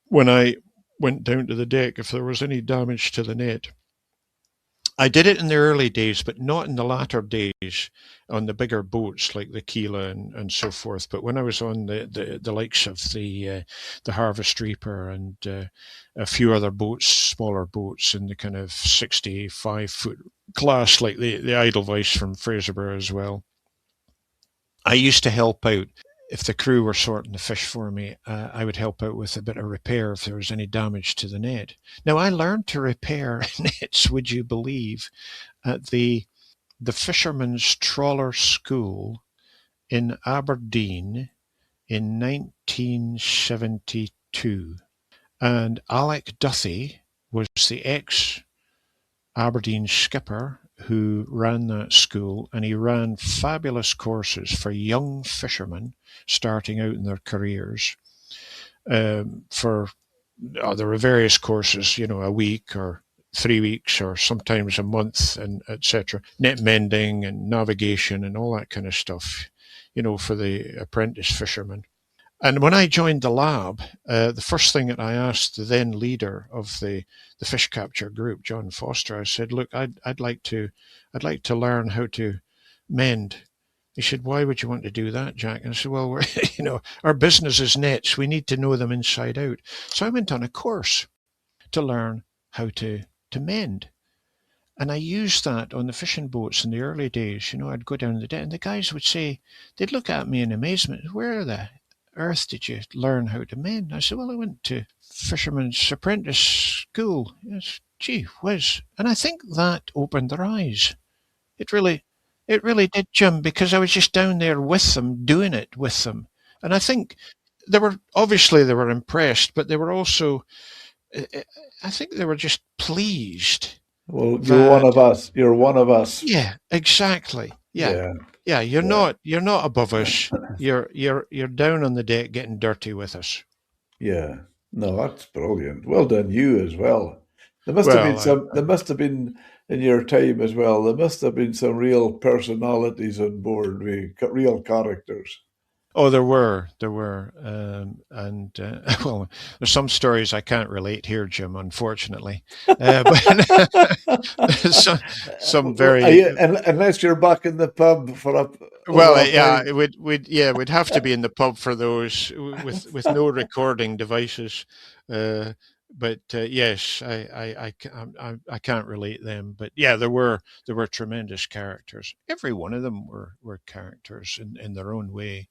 when I went down to the deck if there was any damage to the net. I did it in the early days, but not in the latter days on the bigger boats like the Keela and so forth. But when I was on the likes of the Harvest Reaper and a few other boats, smaller boats in the kind of 65-foot class, like the Edelweiss from Fraserburgh as well, I used to help out. If the crew were sorting the fish for me, I would help out with a bit of repair if there was any damage to the net. Now, I learned to repair nets, would you believe, at the Fisherman's Trawler School in Aberdeen in 1972. And Alec Duthie was the ex Aberdeen skipper who ran that school, and he ran fabulous courses for young fishermen starting out in their careers. For there were various courses, a week or 3 weeks or sometimes a month, and etc. Net mending and navigation and all that kind of stuff, for the apprentice fishermen. And when I joined the lab, the first thing that I asked the then leader of the fish capture group, John Foster, I said, "Look, I'd like to learn how to mend." He said, "Why would you want to do that, Jack?" And I said, "Well, our business is nets. We need to know them inside out." So I went on a course to learn how to mend. And I used that on the fishing boats in the early days. I'd go down the deck and the guys would say, they'd look at me in amazement. "Where the earth did you learn how to mend?" I said, "Well, I went to Fisherman's Apprentice School." Yes, gee whiz. And I think that opened their eyes. It really, it really did, Jim, because I was just down there with them, doing it with them. And I think they were impressed, but they were also, I think they were just pleased Well, you're one that, of us. You're one of us. yeah, exactly. Yeah. Yeah, Yeah, yeah, you're not above us. You're down on the deck getting dirty with us. yeah. No, that's brilliant. Well done, you as well. There must have been Well, some. There must have been in your time as well. There must have been some real personalities on board, real characters. oh, there were, and well, there's some stories I can't relate here, Jim, unfortunately. But some very Unless you're back in the pub for a well, long yeah, time. we'd have to be in the pub for those with no recording devices. Uh, but yes, I can't relate them. But yeah, there were tremendous characters. Every one of them were characters in their own way,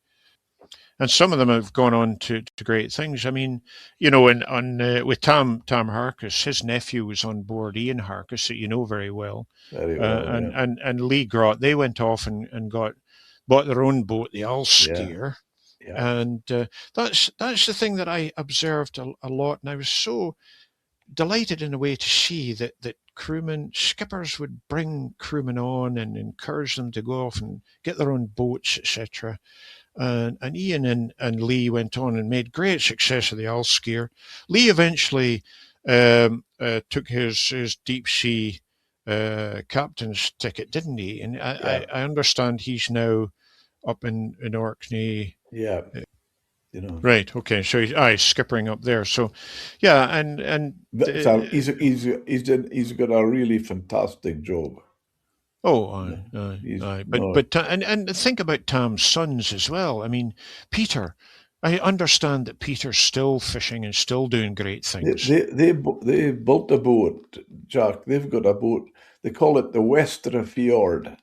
and some of them have gone on to great things. I mean, with Tom Harkis, his nephew was on board, Ian Harkis, that you know very well, Very well, and yeah, and Lee Grott. They went off and bought their own boat, the yeah, Allskier, yeah, and that's the thing that I observed a lot, and I was so delighted in a way to see that skippers would bring crewmen on and encourage them to go off and get their own boats, etc. And Ian and Lee went on and made great success of the Allskier. Lee eventually took his deep sea captain's ticket, didn't he? And yeah, I understand he's now up in Orkney. yeah. You know, Right. Okay. So he's skippering up there. So, yeah, and so he's got a really fantastic job. oh, No, he's aye. no. But and think about Tom's sons as well. I mean, Peter. I understand that Peter's still fishing and still doing great things. They built a boat, Jack. They've got a boat. They call it the Westra Fjord.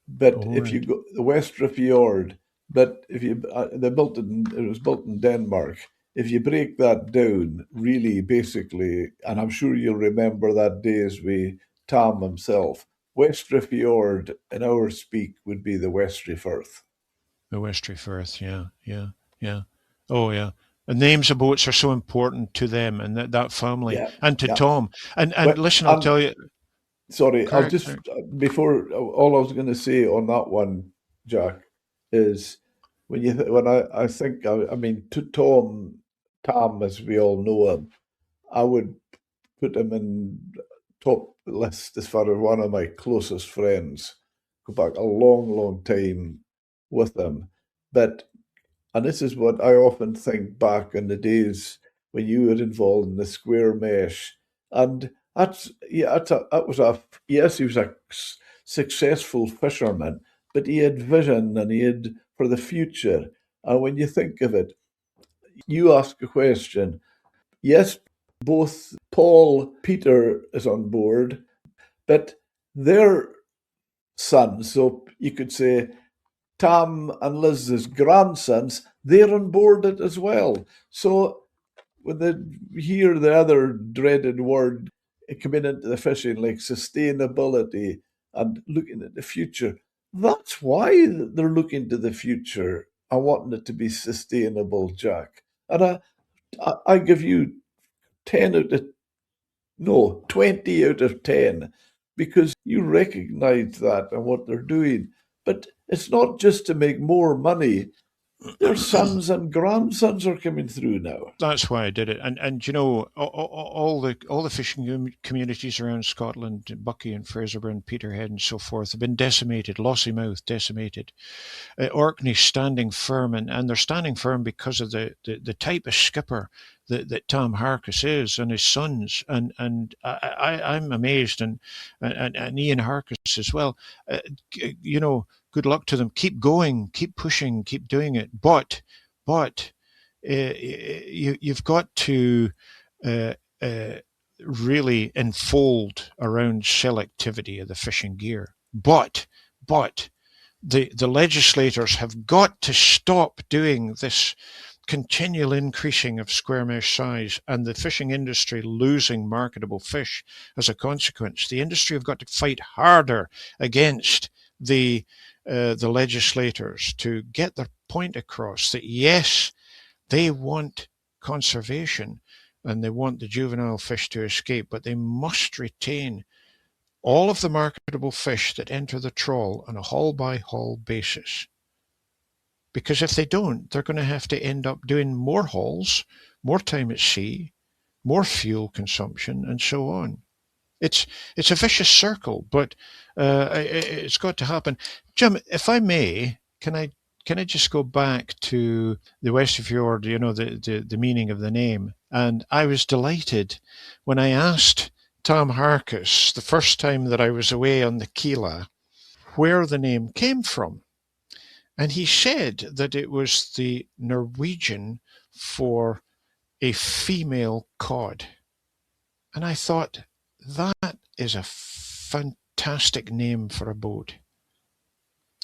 But All if you right. go the Westra Fjord, but if you they built it, it was built in Denmark. If you break that down, really, basically, and I'm sure you'll remember that days with Tom himself. Westra Fjord, in our speak, would be the Westry Firth. The Westry Firth, yeah, yeah, yeah. Oh, yeah. And names of boats are so important to them and that family Yeah, and to yeah. Tom. And But listen, I'll and tell you, sorry, I'll correct. just before all I was going to say on that one, Jack. is when I think I mean to Tom as we all know him, I would put him in top list as far as one of my closest friends. Go back a long time with him, but and this is what I often think back in the days when you were involved in the square mesh. And that was a yes, he was a successful fisherman, but he had vision and he had for the future. And when you think of it, you ask a question. Yes, both Peter is on board, but their sons, so you could say Tam and Liz's grandsons, they're on board it as well. So when they hear the other dreaded word coming into the fishing, like sustainability and looking at the future, that's why they're looking to the future and wanting it to be sustainable, Jack. And I give you 10 out of, no, 20 out of 10 because you recognize that and what they're doing. But it's not just to make more money. Their sons and grandsons are coming through now. That's why I did it. And you know, all the fishing communities around Scotland, Buckie and Fraserburn, Peterhead, and so forth, have been decimated. Lossiemouth decimated. Orkney standing firm, and they're standing firm because of the type of skipper that Tom Harkis is and his sons, and I'm amazed, and Ian Harkis as well. You know, good luck to them. Keep going, keep pushing, keep doing it. But you've got to uh, uh, really enfold around selectivity of the fishing gear. But the legislators have got to stop doing this continual increasing of square mesh size and the fishing industry losing marketable fish as a consequence. The industry have got to fight harder against the legislators to get their point across that yes, they want conservation and they want the juvenile fish to escape, but they must retain all of the marketable fish that enter the trawl on a haul by haul basis. Because if they don't, they're going to have to end up doing more hauls, more time at sea, more fuel consumption, and so on. It's it's a vicious circle, but it's got to happen. Jim, if I may, can I just go back to the Westerfjord? You know the meaning of the name, and I was delighted when I asked Tom Harkis the first time that I was away on the Keela where the name came from, and he said that it was the Norwegian for a female cod. And I thought, that is a fantastic name for a boat.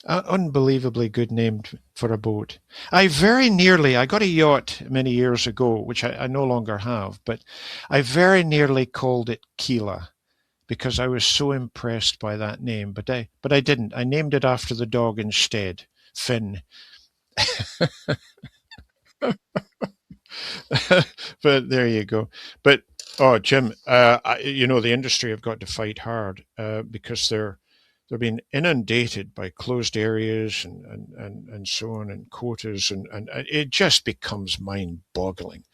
Unbelievably good name for a boat. I got a yacht many years ago, which I no longer have, but I very nearly called it Keela because I was so impressed by that name, but I didn't. I named it after the dog instead, Finn. But there you go. But oh, Jim, you know the industry have got to fight hard because they're being inundated by closed areas and so on and quotas and it just becomes mind-boggling.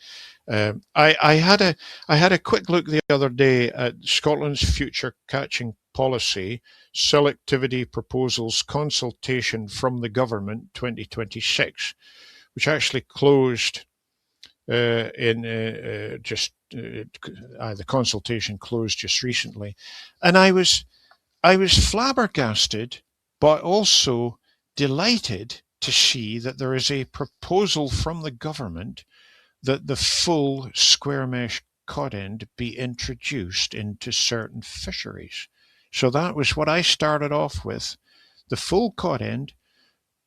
I had a quick look the other day at Scotland's future catching policy selectivity proposals consultation from the government 2026, which actually closed in just the consultation closed just recently, and I was flabbergasted, but also delighted to see that there is a proposal from the government that the full square mesh cod end be introduced into certain fisheries. So that was what I started off with: the full cod end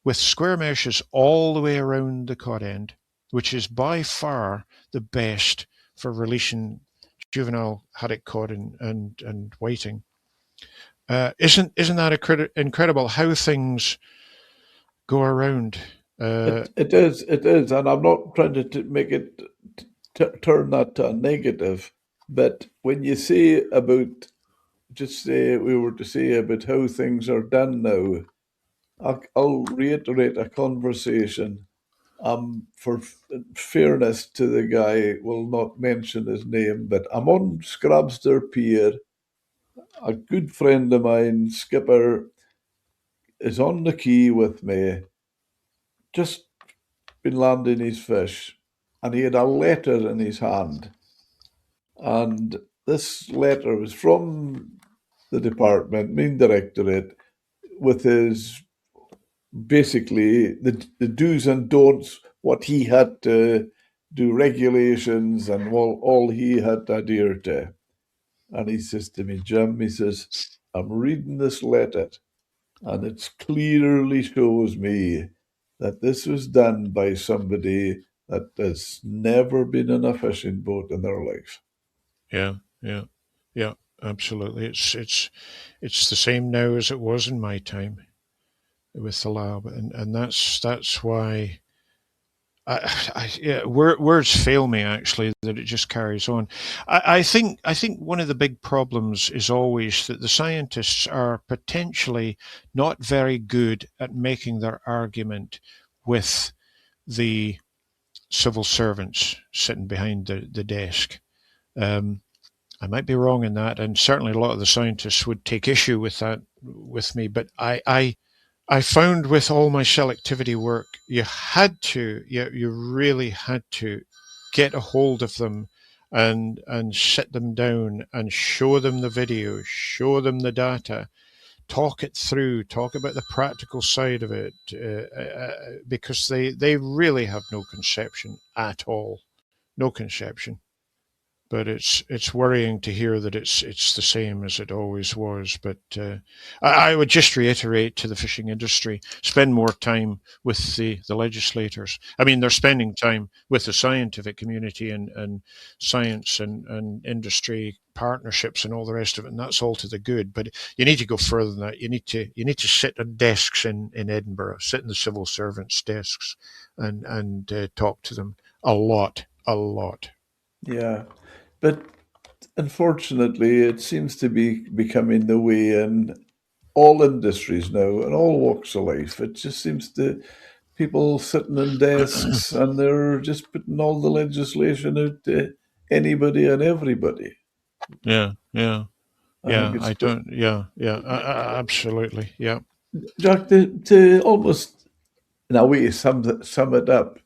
with square meshes all the way around the cod end, which is by far the best for releasing juvenile haddock cod and whiting. Isn't that incredible how things go around? It is, and I'm not trying to make it turn that to a negative, but when you say about, just say we were to say about how things are done now, I'll reiterate a conversation. For fairness to the guy, will not mention his name, but I'm on Scrabster Pier. A good friend of mine, Skipper, is on the quay with me, just been landing his fish, and he had a letter in his hand. And this letter was from the department, main directorate, with his basically the do's and don'ts, what he had to do, regulations, and all he had to adhere to. And he says to me, Jim, he says, I'm reading this letter, and it clearly shows me that this was done by somebody that has never been in a fishing boat in their life. Yeah, yeah, yeah, absolutely. It's the same now as it was in my time with the lab, and that's why yeah, words fail me actually that it just carries on. I think one of the big problems is always that the scientists are potentially not very good at making their argument with the civil servants sitting behind the desk. Um, I might be wrong in that, and certainly a lot of the scientists would take issue with that with me. But I found with all my selectivity work, you really had to get a hold of them and sit them down and show them the video, show them the data, talk it through, talk about the practical side of it, because they really have no conception at all, no conception. But it's worrying to hear that it's the same as it always was. But I would just reiterate to the fishing industry: spend more time with the legislators. I mean, they're spending time with the scientific community and science and industry partnerships and all the rest of it, and that's all to the good. But you need to go further than that. You need to sit at desks in Edinburgh, sit in the civil servants' desks, and talk to them a lot, a lot. Yeah. But unfortunately, it seems to be becoming the way in all industries now and all walks of life. It just seems to people sitting in desks and they're just putting all the legislation out to anybody and everybody. Yeah, yeah. I think Yeah, it's I don't. Yeah, yeah, absolutely. Yeah. Jack to almost in a way sum it up.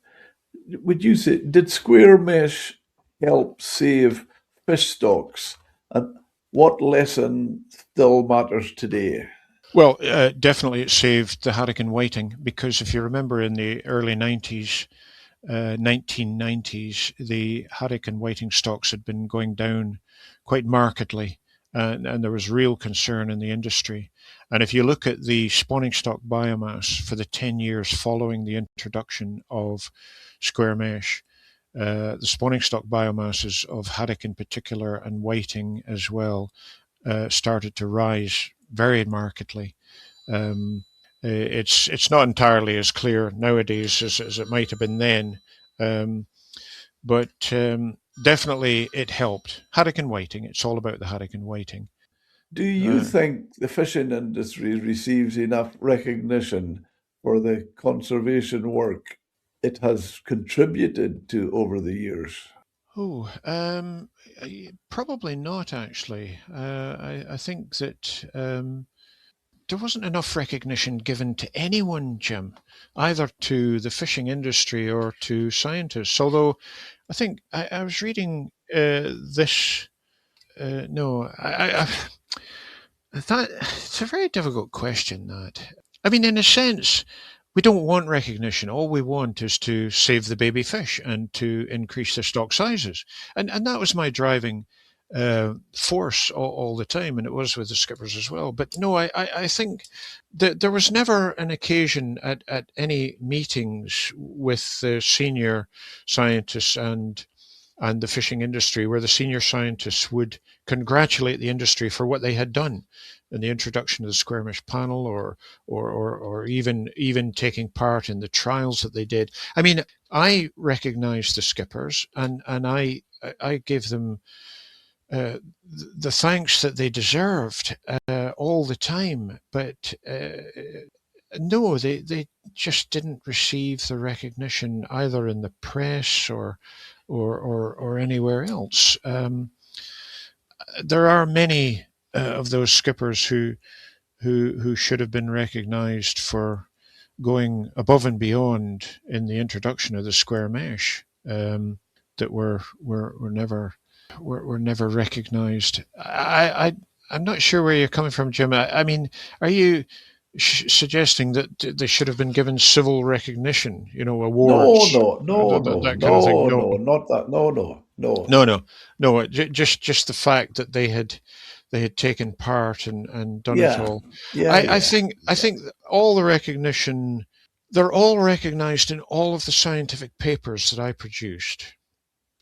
Would you say did square mesh help save fish stocks, and what lesson still matters today? Well, definitely it saved the hurricane whiting because if you remember in the early 90s, 1990s, the hurricane whiting stocks had been going down quite markedly, and there was real concern in the industry. And if you look at the spawning stock biomass for the 10 years following the introduction of square mesh, the spawning stock biomasses of haddock in particular and whiting as well started to rise very markedly. Um, it's not entirely as clear nowadays as it might have been then, um, but definitely it helped. Haddock and whiting, it's all about the haddock and whiting. Do you Uh, think the fishing industry receives enough recognition for the conservation work it has contributed to over the years? oh, probably not actually. I think that there wasn't enough recognition given to anyone, Jim, either to the fishing industry or to scientists. Although I think I was reading this. No, that it's a very difficult question. That I mean, in a sense, we don't want recognition. All we want is to save the baby fish and to increase their stock sizes, and that was my driving force all the time, and it was with the skippers as well. But no, I think that there was never an occasion at any meetings with the senior scientists and the fishing industry where the senior scientists would congratulate the industry for what they had done in the introduction of the square mesh panel or even taking part in the trials that they did. I mean, I recognized the skippers and I gave them the thanks that they deserved all the time. But No, they just didn't receive the recognition either in the press or anywhere else. There are many of those skippers who should have been recognised for going above and beyond in the introduction of the square mesh, that were never recognised. I'm not sure where you're coming from, Jim. I mean, are you suggesting that they should have been given civil recognition, No, awards, no, no, no, that kind of thing? no, No, no, not that. No, no, no. no. Just the fact that they had taken part and done it Yeah, all. yeah, I think all the recognition, they're all recognised in all of the scientific papers that I produced,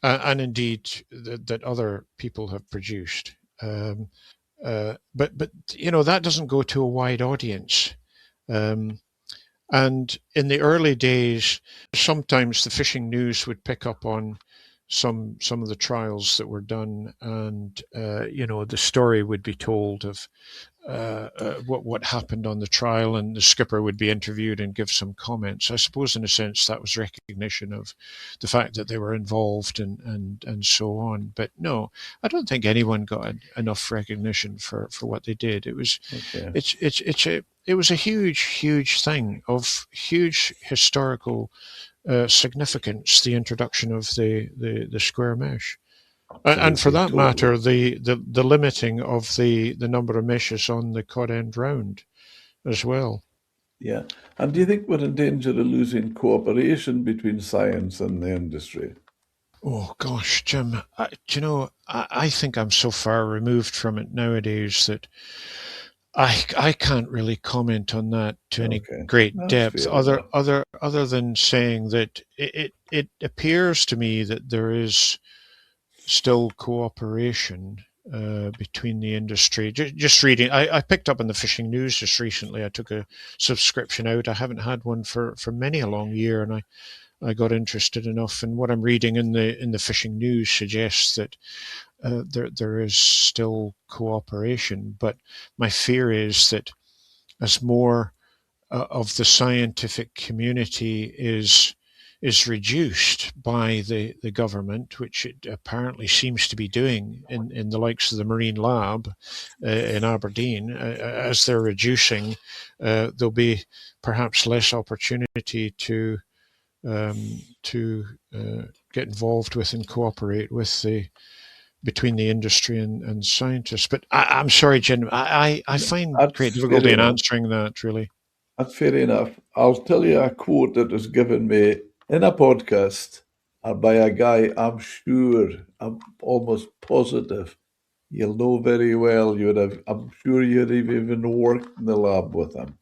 and indeed that other people have produced. But that doesn't go to a wide audience. Um, and in the early days, sometimes the fishing news would pick up on some of the trials that were done, and the story would be told of what happened on the trial, and the skipper would be interviewed and give some comments. I suppose, in a sense, that was recognition of the fact that they were involved, and so on. But no, I don't think anyone got enough recognition for what they did. okay. It was a huge thing of huge historical significance. The introduction of the square mesh. And for Absolutely, that totally. matter, the limiting of the number of meshes on the cod end round as well. Yeah. And do you think we're in danger of losing cooperation between science and the industry? Oh gosh, Jim, I think I'm so far removed from it nowadays that I can't really comment on that to any Okay, great that's depth, fair enough. other than saying that it appears to me that there is still cooperation between the industry. Just reading, I picked up on the fishing news just recently. I took a subscription out. I haven't had one for many a long year, and I got interested enough. And what I'm reading in the fishing news suggests that there is still cooperation. But my fear is that as more of the scientific community is reduced by the government, which it apparently seems to be doing in the likes of the Marine Lab in Aberdeen. As they're reducing, there'll be perhaps less opportunity to get involved with and cooperate with the between the industry and scientists. But I'm sorry, Jim. I find great That's fair difficulty in enough. answering that. Really. That's fair enough. I'll tell you a quote that was given me in a podcast by a guy I'm almost positive you'll know very well. I'm sure you'd have even worked in the lab with him.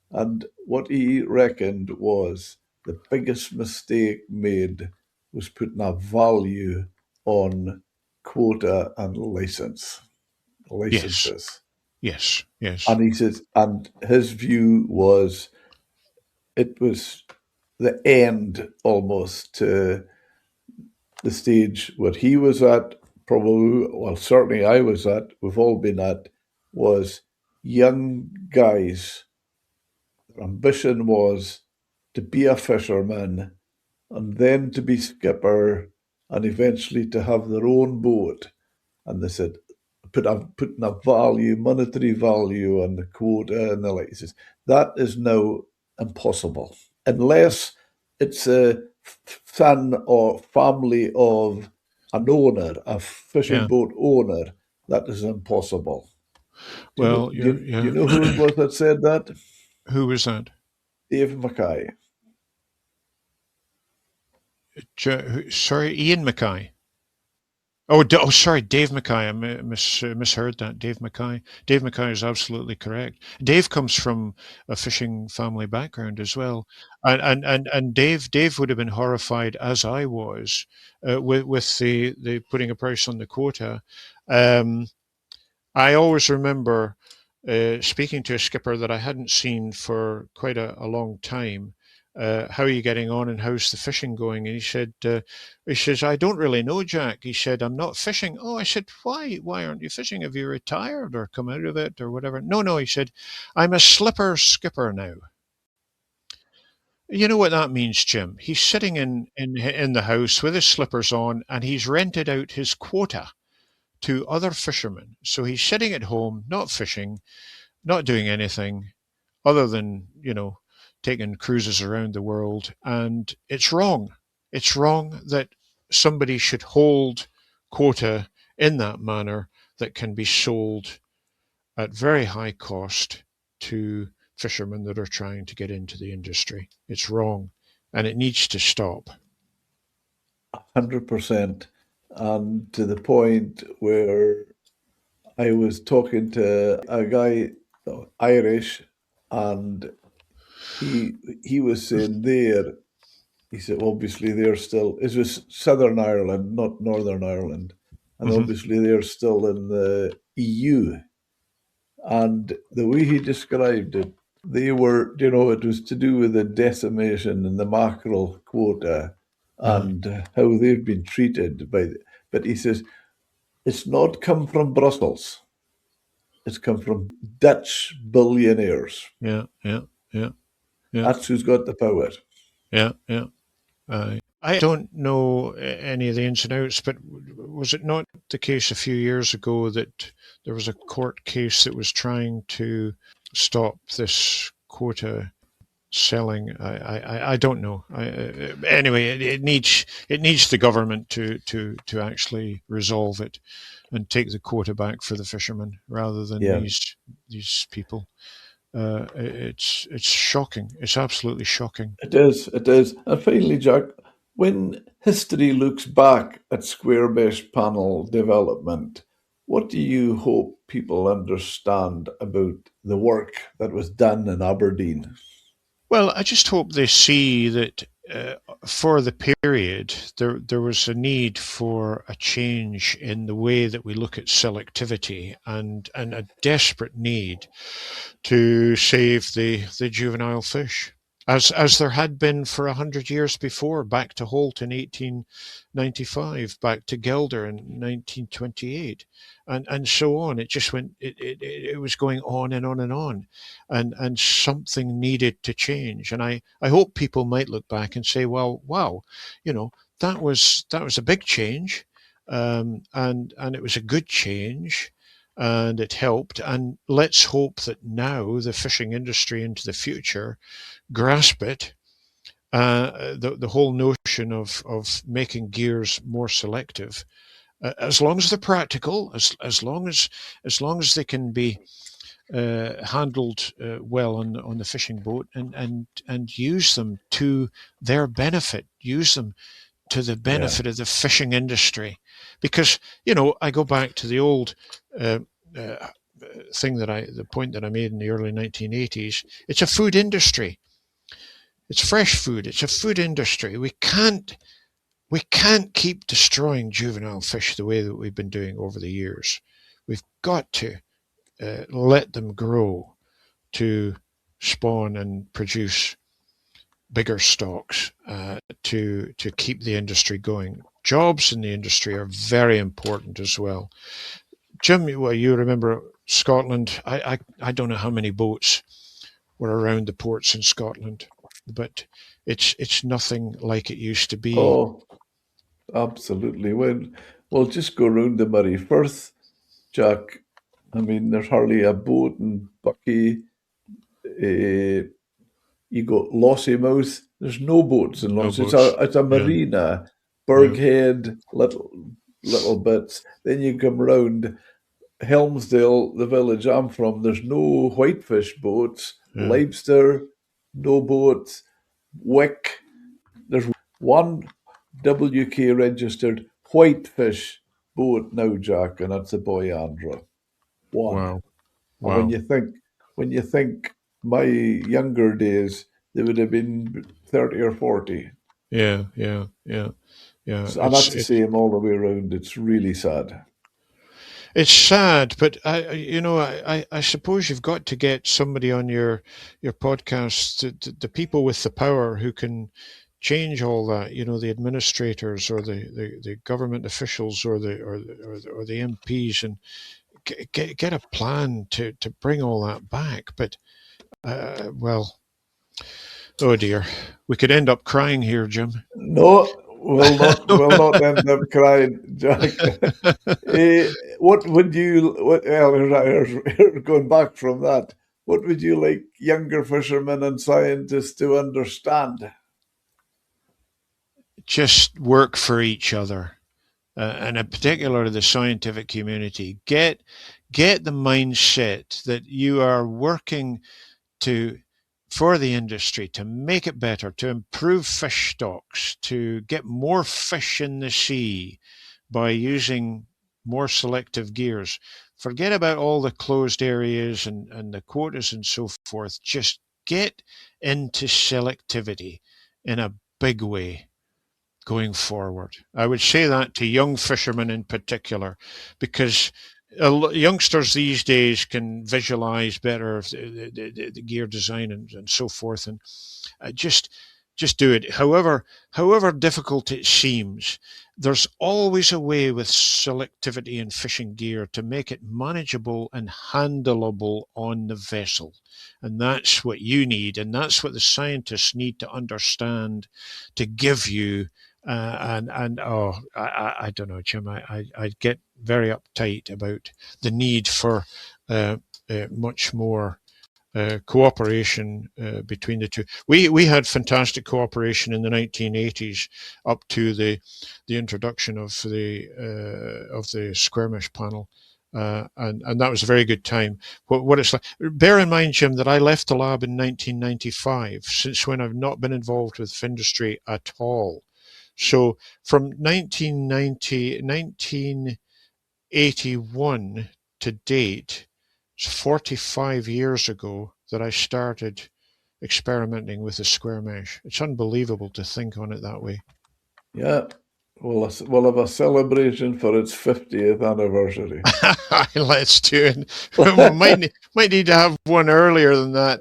And what he reckoned was the biggest mistake made was putting a value on quota and Yes. licenses. Yes. Yes. And he says, and his view was it was the end almost to the stage where he was at, probably, well, certainly I was at, we've all been at, was young guys. Their ambition was to be a fisherman and then to be skipper and eventually to have their own boat. And they said, putting a value, monetary value on the quota and the like. He says, that is now impossible. Unless it's a son or family of an owner, a fishing Yeah. boat owner, that is impossible. Do you know, Well, you're do you yeah. know who it was that said that? Who was that? Dave Mackay. Sorry, Ian Mackay. Sorry, Dave Mackay. I misheard that. Dave Mackay. Dave Mackay is absolutely correct. Dave comes from a fishing family background as well, and Dave would have been horrified as I was with the putting a price on the quota. Um, I always remember speaking to a skipper that I hadn't seen for quite a long time. How are you getting on, and how's the fishing going? And he says, I don't really know, Jack. He said, I'm not fishing. Oh, I said, why? Why aren't you fishing? Have you retired or come out of it or whatever? No, no. He said, I'm a slipper skipper now. You know what that means, Jim? He's sitting in the house with his slippers on, and he's rented out his quota to other fishermen. So he's sitting at home, not fishing, not doing anything other than, taking cruises around the world. And it's wrong. It's wrong that somebody should hold quota in that manner that can be sold at very high cost to fishermen that are trying to get into the industry. It's wrong and it needs to stop. 100%. And to the point where I was talking to a guy, Irish, and he was saying there, he said, obviously they're still, it was Southern Ireland, not Northern Ireland. And Mm-hmm. obviously they're still in the EU. And the way he described it, they were, it was to do with the decimation and the mackerel quota Uh-huh. and how they've been treated but he says, it's not come from Brussels. It's come from Dutch billionaires. Yeah, yeah, yeah, yeah, That's who's got the power. yeah, yeah. I don't know any of the ins and outs, but was it not the case a few years ago that there was a court case that was trying to stop this quota selling? I don't know. Anyway, it needs the government to actually resolve it and take the quota back for the fishermen rather than Yeah, these people. It's shocking. It's absolutely shocking. it is. It is. And finally, Jack, when history looks back at square mesh panel development, what do you hope people understand about the work that was done in Aberdeen? Well, I just hope they see that for the period, there was a need for a change in the way that we look at selectivity and a desperate need to save the juvenile fish, as there had been for 100 years before, back to Holt in 1895, back to Gelder in 1928, and so on. It just went. It was going on and on and on, and something needed to change. And I hope people might look back and say, well, wow, that was a big change, and it was a good change and it helped. And let's hope that now the fishing industry into the future grasp it. The whole notion of making gears more selective, as long as they're practical, as long as they can be handled well on the fishing boat, and use them to their benefit, use them to the Yeah. benefit of the fishing industry, because I go back to the old uh, uh, the point that I made in the early 1980s. It's a food industry. It's fresh food. It's a food industry. We can't keep destroying juvenile fish the way that we've been doing over the years. We've got to let them grow to spawn and produce bigger stocks to keep the industry going. Jobs in the industry are very important as well. Jim, well, you remember Scotland. I don't know how many boats were around the ports in Scotland, but it's nothing like it used to be. Oh, absolutely. Well, just go round the Murray Firth, Jack. I mean, there's hardly a boat in Bucky. Uh, you got Lossiemouth. There's no boats in No Loss. boats. It's a Yeah, marina. yeah, Berghead, little bits. Then you come round Helmsdale, the village I'm from. There's no whitefish boats. yeah. Leibster, no boats. Wick, there's one WK registered whitefish boat now, Jack, and that's the Boy Andra. One. Wow, And when wow. you think my younger days, there would have been 30 or 40. Yeah, yeah, yeah, yeah. And that's the same all the way around. It's really sad. It's sad, but I suppose you've got to get somebody on your podcast, the people with the power who can change all that. The administrators or the government officials or the MPs, and get a plan to bring all that back. But well, Oh dear. We could end up crying here, Jim. No, will not end up crying, Jack. What would you? Going back from that, what would you like younger fishermen and scientists to understand? Just work for each other. And in particular the scientific community, get the mindset that you are working to for the industry to make it better, to improve fish stocks, to get more fish in the sea by using more selective gears. Forget about all the closed areas and the quotas and so forth. Just get into selectivity in a big way going forward. I would say that to young fishermen in particular, because youngsters these days can visualize better the gear design and so forth, and uh, just just do it. However difficult it seems, there's always a way with selectivity in fishing gear to make it manageable and handleable on the vessel. And that's what you need, and that's what the scientists need to understand to give you. And oh, I don't know, Jim. I get very uptight about the need for much more cooperation between the two. We had fantastic cooperation in the 1980s up to the introduction of the skirmish panel. And that was a very good time. What it's like. Bear in mind, Jim, that I left the lab in 1995. Since when I've not been involved with industry at all. So from 1981 to date, it's 45 years ago that I started experimenting with the square mesh. It's unbelievable to think on it that way. Yeah, we'll have a celebration for its 50th anniversary. Let's do it. We might need to have one earlier than that.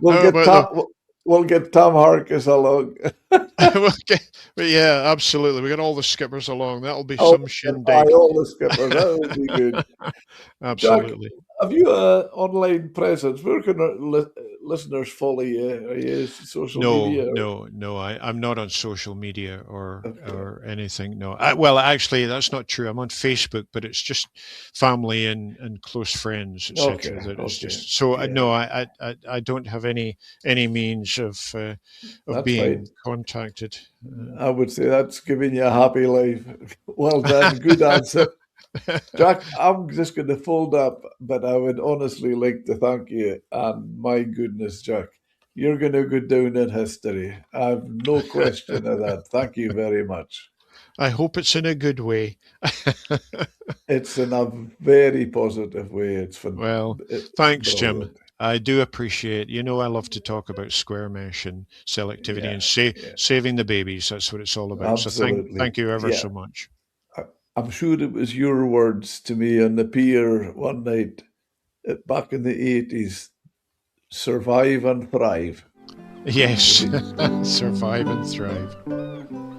we'll How get about the Tom. We'll get Tom Harkis along. okay. But yeah, absolutely. We got all the skippers along. That'll be Oh, some by shindig. all the skippers, that would be good. Jack, Absolutely. have you an online presence? Where can our listeners follow you? Are you social No, media? no, no. I'm not on social media Okay, or anything. No. Well, actually, that's not true. I'm on Facebook, but it's just family and close friends, okay, etc. That is okay. just so. Yeah, No, I don't have any means of that's fine. being contacted. I would say that's giving you a happy life. Well done. Good answer. Jack, I'm just going to fold up, but I would honestly like to thank you. And my goodness, Jack, you're going to go down in history. I have no question of that. Thank you very much. I hope it's in a good way. It's in a very positive way. Well, It's thanks, Jim. brilliant. I do appreciate. I love to talk about square mesh and selectivity and Yeah, yeah, saving the babies. That's what it's all about. So absolutely. thank you ever Yeah, so much. I, I'm sure it was your words to me on the pier one night back in the 80s, survive and thrive. Yes, Maybe survive and thrive.